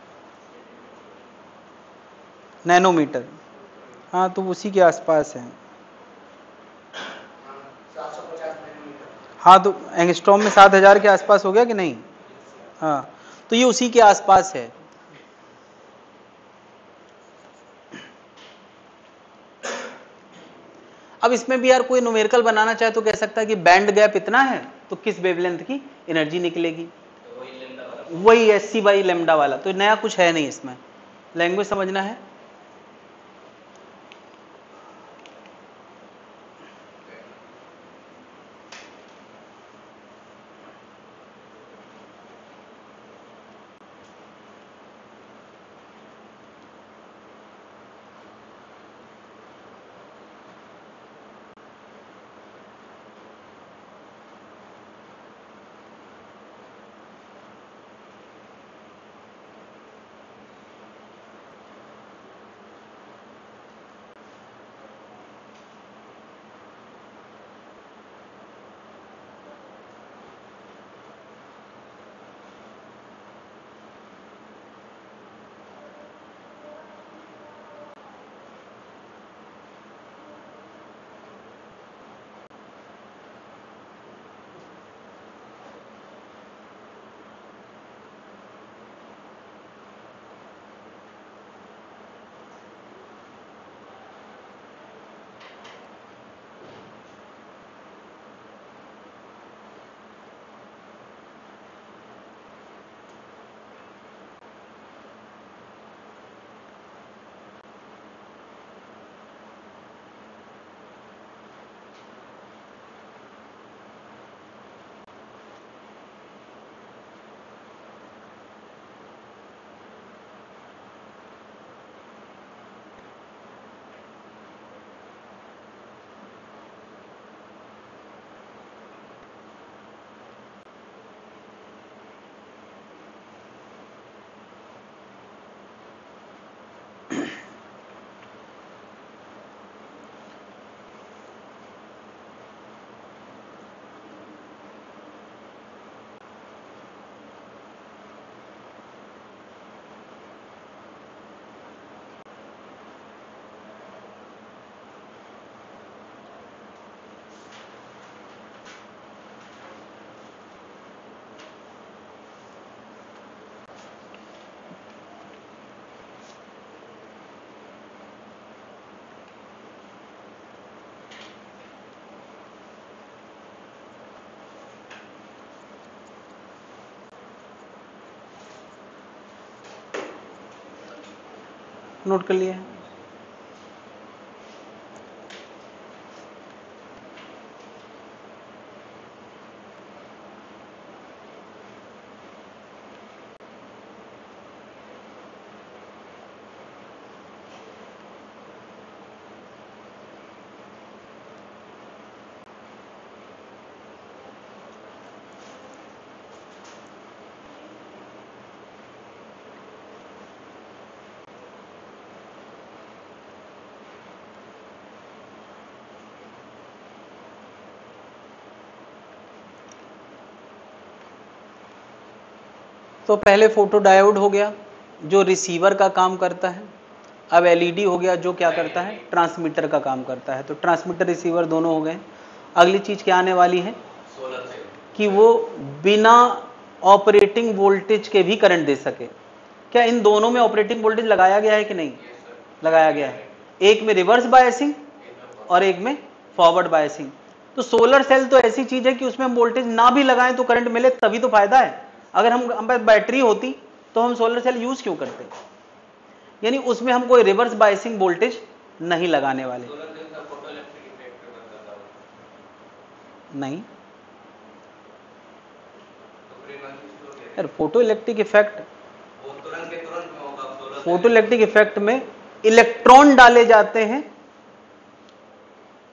नैनोमीटर। हाँ, तो उसी के आसपास है। 750 नैनोमीटर। हाँ, तो एंगस्ट्रॉम में 7000 के आसपास हो गया कि नहीं? हाँ, तो ये उसी के आसपास है। अब इसमें भी यार कोई न्यूमेरिकल बनाना चाहे तो कह सकता है कि बैंड गैप इतना है तो किस वेवलेंथ की एनर्जी निकलेगी, तो वही SC बाई लेमडा वाला। तो नया कुछ है नहीं इसमें, लैंग्वेज समझना है। नोट कर लिया है। तो पहले फोटो डायोड हो गया जो रिसीवर का काम करता है, अब एलईडी हो गया जो क्या करता है, ट्रांसमीटर का काम करता है। तो ट्रांसमीटर रिसीवर दोनों हो गए। अगली चीज क्या आने वाली है सोलर सेल, कि वो बिना ऑपरेटिंग वोल्टेज के भी करंट दे सके। क्या इन दोनों में ऑपरेटिंग वोल्टेज लगाया गया है कि नहीं? लगाया गया है। एक में रिवर्स बायसिंग और एक में फॉरवर्ड बायसिंग। तो सोलर सेल तो ऐसी चीज है कि उसमें हम वोल्टेज ना भी लगाएं तो करंट मिले, तभी तो फायदा है। अगर हम पास बैटरी होती तो हम सोलर सेल यूज क्यों करते? यानी उसमें हम कोई रिवर्स बायसिंग वोल्टेज नहीं लगाने वाले। सोलर सेल का फोटो इलेक्ट्रिक इफेक्ट में बनता था नहीं तो फ्री बनती शुरू हो गया। यार, फोटो इलेक्ट्रिक इफेक्ट, वो तुरंत के तुरंत में होगा। सोलर फोटो इलेक्ट्रिक इफेक्ट में इलेक्ट्रॉन डाले जाते हैं।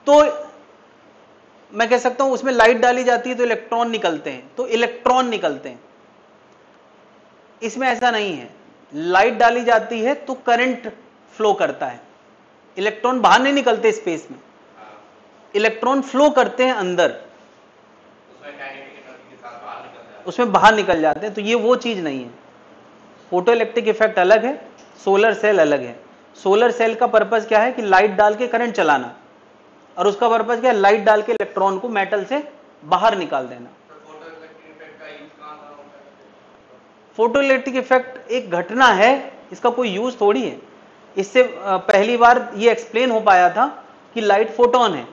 तो मैं कह सकता हूं उसमें लाइट डाली जाती है तो इलेक्ट्रॉन निकलते हैं, तो इलेक्ट्रॉन निकलते हैं। इसमें ऐसा नहीं है, लाइट डाली जाती है तो करंट फ्लो करता है, इलेक्ट्रॉन बाहर नहीं निकलते स्पेस में, इलेक्ट्रॉन फ्लो करते हैं अंदर, उसमें काइनेटिक एनर्जी के साथ बाहर निकल जाता है, उसमें बाहर निकल जाते हैं। तो ये वो चीज नहीं है। फोटो इलेक्ट्रिक इफेक्ट अलग है, सोलर सेल अलग है। सोलर सेल का पर्पस क्या है कि लाइट डाल के करंट चलाना, और उसका पर्पस क्या है, लाइट डाल के इलेक्ट्रॉन को मेटल से बाहर निकाल देना। तो फोटो इलेक्ट्रिक इफेक्ट का यूज कहां होता है? फोटो इलेक्ट्रिक इफेक्ट एक घटना है, इसका कोई यूज थोड़ी है। इससे पहली बार ये एक्सप्लेन हो पाया था कि लाइट फोटोन है।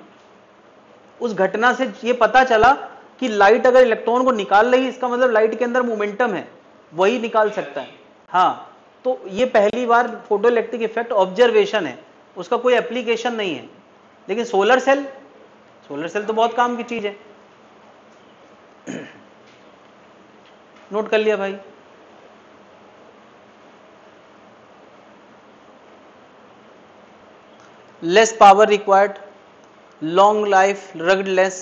उस घटना से ये पता चला कि लाइट अगर इलेक्ट्रॉन को निकाल रही है, इसका मतलब लाइट के अंदर मोमेंटम है, वही निकाल सकता है। हाँ, तो ये पहली बार फोटो इलेक्ट्रिक इफेक्ट ऑब्जर्वेशन है, उसका कोई एप्लीकेशन नहीं है। लेकिन सोलर सेल तो बहुत काम की चीज है। नोट कर लिया भाई? Less power required, long life, ruggedness,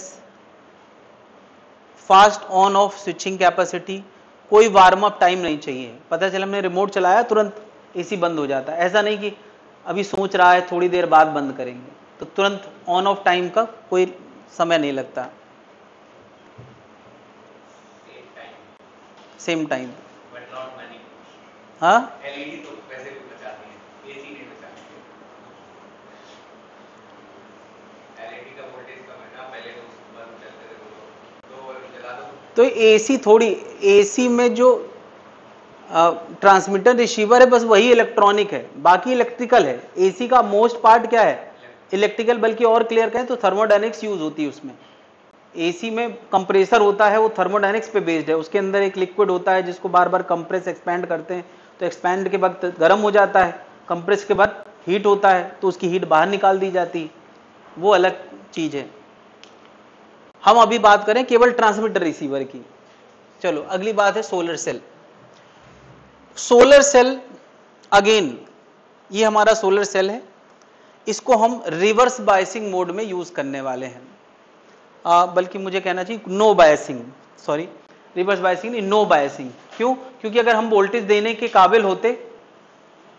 fast on off switching capacity, कोई वार्म अप टाइम नहीं चाहिए। पता चला हमने रिमोट चलाया तुरंत एसी बंद हो जाता है, ऐसा नहीं कि अभी सोच रहा है थोड़ी देर बाद बंद करेंगे, तो तुरंत ऑन ऑफ टाइम का कोई समय नहीं लगता। Same time, but not money. हाँ एलईडी तो पैसे भी बचाती है, एसी नहीं बचाती है। एलईडी का वोल्टेज कम है ना, पहले तो बल्ब चलते थे, दो बल्ब जला दो। तो एसी थोड़ी, एसी में जो ट्रांसमीटर रिसीवर है बस वही इलेक्ट्रॉनिक है, बाकी इलेक्ट्रिकल है। एसी का मोस्ट पार्ट क्या है, इलेक्ट्रिकल। बल्कि और क्लियर कहें तो थर्मोडायनेमिक्स यूज होती है उसमें। एसी में कंप्रेसर होता है, वो थर्मोडायनेमिक्स पे बेस्ड है। उसके अंदर एक लिक्विड होता है जिसको बार बार कंप्रेस एक्सपैंड करते हैं, तो एक्सपैंड के वक्त गर्म हो जाता है, कंप्रेस के बाद हीट होता है, तो उसकी हीट बाहर निकाल दी जाती है, वो अलग चीज है। हम अभी बात करें केवल ट्रांसमीटर रिसीवर की। चलो अगली बात है solar cell. Solar cell again, ये हमारा सोलर सेल है, इसको हम रिवर्स बायसिंग मोड में यूज करने वाले हैं। बल्कि मुझे कहना चाहिए no biasing, sorry, reverse biasing नहीं, नो बायसिंग। क्यों? क्योंकि अगर हम वोल्टेज देने के काबिल होते,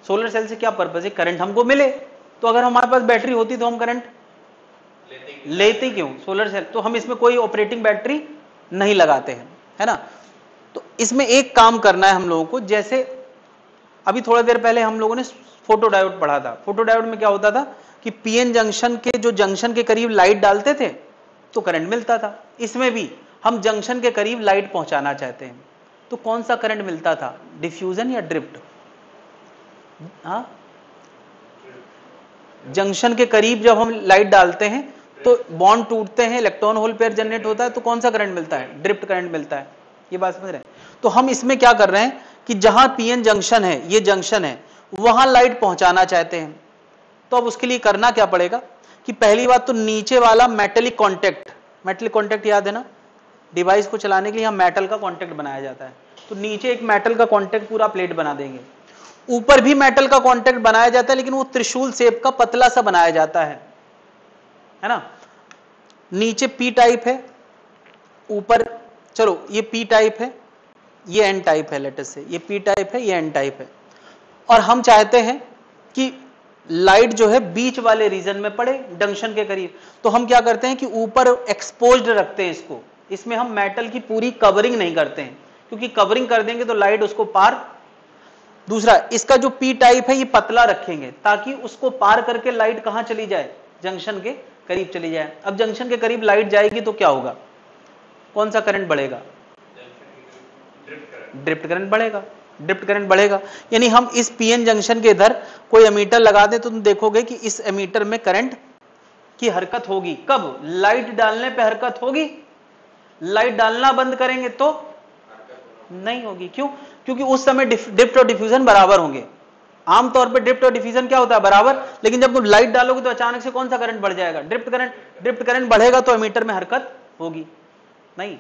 सोलर सेल से क्या पर्पस है, करंट हमको मिले। तो अगर हमारे पास बैटरी होती तो हम करंट लेते क्यों? सोलर सेल तो हम इसमें कोई ऑपरेटिंग बैटरी नहीं लगाते हैं, है ना। तो इसमें एक काम करना है हम लोगों को, जैसे अभी थोड़ा देर पहले हम लोगों ने फोटो डायोड पढ़ा था। फोटो डायोड में क्या होता था कि पीएन जंक्शन के जो जंक्शन के करीब लाइट डालते थे तो करंट मिलता था। इसमें भी हम जंक्शन के करीब लाइट पहुंचाना चाहते हैं, तो कौन सा करंट मिलता था, डिफ्यूजन या ड्रिफ्ट? हाँ, जंक्शन के करीब जब हम लाइट डालते हैं तो बॉन्ड टूटते हैं, इलेक्ट्रॉन होल पेयर जनरेट होता है, तो कौन सा करंट मिलता है, ड्रिफ्ट करंट मिलता है। ये बात समझ रहे हैं? तो हम इसमें क्या कर रहे हैं कि जहां पीएन जंक्शन है, ये जंक्शन है, वहां लाइट पहुंचाना चाहते हैं, तो अब उसके लिए करना क्या पड़ेगा कि पहली बात तो नीचे वाला मेटेलिक कॉन्टेक्ट याद है ना, डिवाइस को चलाने के लिए यहां मेटल का कॉन्टेक्ट बनाया जाता है, तो नीचे एक मेटल का कॉन्टेक्ट पूरा प्लेट बना देंगे। ऊपर भी मेटल का कॉन्टेक्ट बनाया जाता है, लेकिन वो त्रिशूल शेप का पतला सा बनाया जाता है ना। नीचे पी टाइप है, ऊपर चलो ये पी टाइप है, ये एन टाइप है, लेटर से ये पी टाइप है, ये एन टाइप है, और हम चाहते हैं कि लाइट जो है बीच वाले रीजन में पड़े, जंक्शन के करीब। तो हम क्या करते हैं कि ऊपर एक्सपोज्ड रखते हैं इसको, इसमें हम मेटल की पूरी कवरिंग नहीं करते हैं, क्योंकि कवरिंग कर देंगे तो लाइट उसको पार। दूसरा, इसका जो पी टाइप है ये पतला रखेंगे ताकि उसको पार करके लाइट कहां चली जाए, जंक्शन के करीब चली जाए। अब जंक्शन के करीब लाइट जाएगी तो क्या होगा, कौन सा करंट बढ़ेगा, ड्रिफ्ट करंट बढ़ेगा, ड्रिफ्ट करंट बढ़ेगा। यानी हम इस पीएन जंक्शन के इधर कोई एमीटर लगा दे तो तुम देखोगे कि इस एमीटर में करंट की हरकत होगी। कब, लाइट डालने पे हरकत होगी, लाइट डालना बंद करेंगे तो नहीं होगी। क्यों, क्योंकि उस समय ड्रिफ्ट और डिफ्यूजन बराबर होंगे। आमतौर पे ड्रिफ्ट और डिफ्यूजन क्या होता है, बराबर, लेकिन जब तुम लाइट डालोगे तो अचानक से कौन सा करंट बढ़ जाएगा, ड्रिफ्ट करंट। ड्रिफ्ट करंट बढ़ेगा तो एमीटर में हरकत होगी नहीं।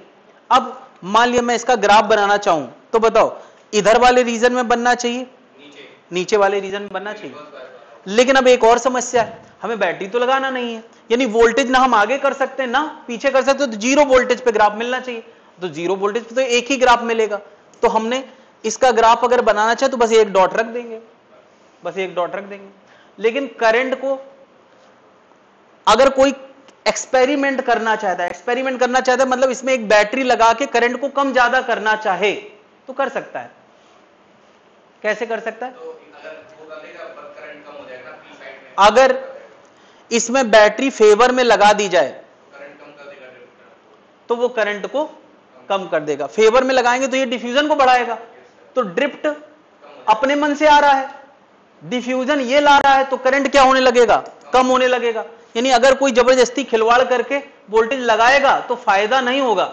अब मान लिया मैं इसका ग्राफ बनाना चाहूं तो बताओ, इधर वाले रीजन में बनना चाहिए, नीचे वाले रीजन में बनना चाहिए। लेकिन अब एक और समस्या है, हमें बैटरी तो लगाना नहीं है, यानी वोल्टेज ना हम आगे कर सकते हैं ना पीछे कर सकते हैं, तो जीरो वोल्टेज पे ग्राफ मिलना चाहिए। तो जीरो वोल्टेज पे तो एक ही ग्राफ मिलेगा, तो हमने इसका ग्राफ अगर बनाना चाहे तो बस एक डॉट रख देंगे, बस एक डॉट रख देंगे। लेकिन करंट को अगर कोई एक्सपेरिमेंट करना चाहता है, मतलब इसमें एक बैटरी लगा के करंट को कम ज्यादा करना चाहे तो कर सकता है। कैसे कर सकता है, तो अगर वो कर देगा पर करंट कम हो जाएगा ना पी साइड में, अगर इसमें बैटरी फेवर में लगा दी जाए करंट कम कर देगा ड्रिफ्ट करंट। तो वो करंट को कम कर देगा। फेवर में लगाएंगे तो ये डिफ्यूजन को बढ़ाएगा, तो ड्रिफ्ट अपने मन से आ रहा है, डिफ्यूजन ये ला रहा है, तो करंट क्या होने लगेगा, कम होने लगेगा। यानी अगर कोई जबरदस्ती खिलवाड़ करके वोल्टेज लगाएगा तो फायदा नहीं होगा,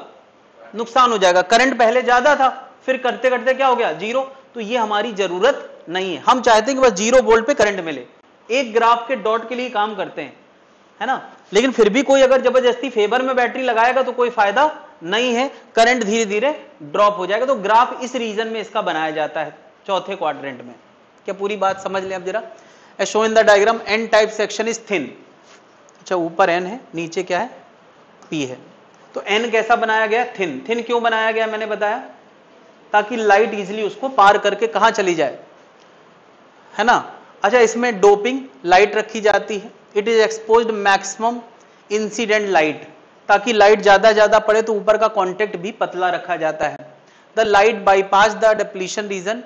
नुकसान हो जाएगा। करंट पहले ज्यादा था, फिर करते करते क्या हो गया, जीरो। तो ये हमारी जरूरत नहीं है, हम चाहते हैं कि बस जीरो वोल्ट पे करंट मिले, एक ग्राफ के डॉट के लिए काम करते हैं, है ना। लेकिन फिर भी कोई अगर जबरदस्ती फेवर में बैटरी लगाएगा तो कोई फायदा नहीं है, करंट धीरे धीरे ड्रॉप हो जाएगा। तो ग्राफ इस रीजन में इसका बनाया जाता है, चौथे क्वाड्रेंट में। क्या पूरी बात समझ लें अब जरा, as shown in the diagram, n type section is thin. अच्छा, ऊपर एन है, नीचे क्या है, पी है। तो एन कैसा बनाया गया, थिन। थिन क्यों बनाया गया, मैंने बताया, ताकि लाइट इजीली उसको पार करके कहां चली जाए, है ना। अच्छा, इसमें डोपिंग लाइट रखी जाती है, it is exposed maximum incident light, ताकि लाइट ज्यादा पड़े तो ऊपर का कॉन्टेक्ट भी पतला रखा जाता है। The light bypass the depletion region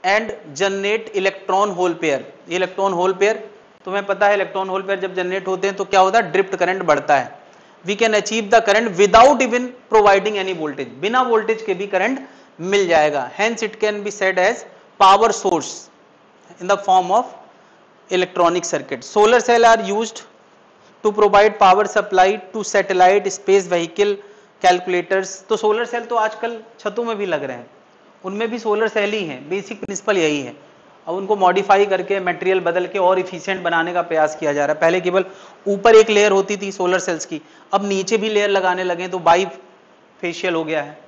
and generate electron hole pair. Electron hole pair तुम्हें पता है, इलेक्ट्रॉन होल पेयर जब जनरेट होते हैं तो क्या होता है, ड्रिफ्ट करंट बढ़ता है। We can achieve the current without even providing any voltage, बिना वोल्टेज के भी करंट मिल जाएगा। Hence it can be said as power source in the form of electronic circuit. Solar cell are used to provide power supply to satellite, space vehicle, calculators. तो सोलर सेल तो आजकल छतों में भी लग रहे हैं, उनमें भी सोलर सेल ही है, बेसिक प्रिंसिपल यही है। अब उनको मॉडिफाई करके मटेरियल बदल के और इफिशिएंट बनाने का प्रयास किया जा रहा है। पहले केवल ऊपर एक लेयर होती थी सोलर सेल्स की, अब नीचे भी लेयर लगाने लगे तो बाई फेशियल हो गया है।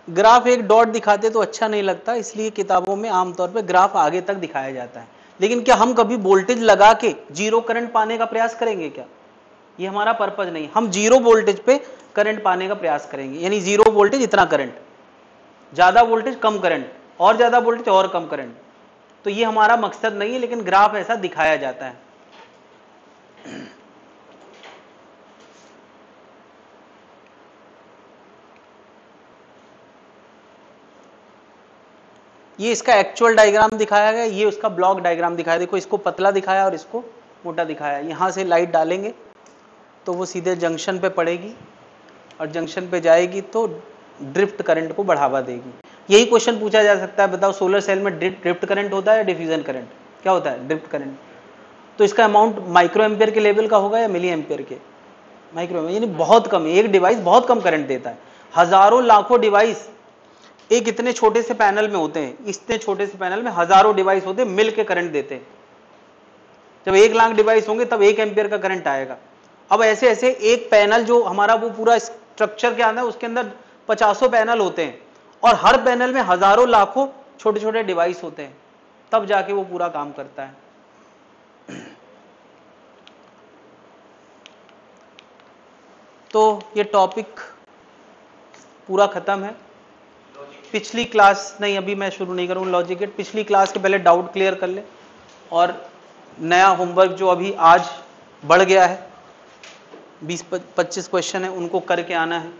ग्राफ एक डॉट दिखाते तो अच्छा नहीं लगता, इसलिए किताबों में आमतौर पे ग्राफ आगे तक दिखाया जाता है। लेकिन क्या हम कभी वोल्टेज लगा के जीरो करंट पाने का प्रयास करेंगे क्या? ये हमारा पर्पज नहीं। हम जीरो वोल्टेज पे करंट पाने का प्रयास करेंगे, यानी जीरो वोल्टेज इतना करंट, ज्यादा वोल्टेज कम करंट, और ज्यादा वोल्टेज और कम करंट। तो ये हमारा मकसद नहीं है, लेकिन ग्राफ ऐसा दिखाया जाता है। ये इसका एक्चुअल डायग्राम दिखाया गया, ये उसका ब्लॉक डायग्राम दिखाया। देखो इसको पतला दिखाया और इसको मोटा दिखाया। यहां से लाइट डालेंगे तो वो सीधे जंक्शन पे पड़ेगी और जंक्शन पे जाएगी तो ड्रिफ्ट करंट को बढ़ावा देगी। यही क्वेश्चन पूछा जा सकता है, बताओ सोलर सेल में ड्रिफ्ट करंट होता है या डिफ्यूजन करंट? क्या होता है? Drift current. तो इसका अमाउंट माइक्रो एम्पियर के लेवल का होगा या मिली एम्पियर के? माइक्रो एम्पियर, यानी बहुत कम। एक डिवाइस बहुत कम करंट देता है। हजारों लाखों डिवाइस एक इतने छोटे से पैनल में होते हैं, इतने छोटे से पैनल में हजारों डिवाइस होते हैं, मिल के करंट देते हैं। जब 1 लाख डिवाइस होंगे तब 1 एम्पियर का करंट आएगा। अब ऐसे ऐसे एक पैनल जो हमारा वो पूरा स्ट्रक्चर क्या है, उसके अंदर 50 पैनल होते हैं और हर पैनल में हजारों लाखों छोटे छोटे डिवाइस होते हैं, तब जाके वो पूरा काम करता है। तो ये टॉपिक पूरा खत्म है। पिछली क्लास नहीं, अभी मैं शुरू नहीं करूँ लॉजिक गेट। पिछली क्लास के पहले डाउट क्लियर कर ले, और नया होमवर्क जो अभी आज बढ़ गया है, 20-25 क्वेश्चन है, उनको करके आना है।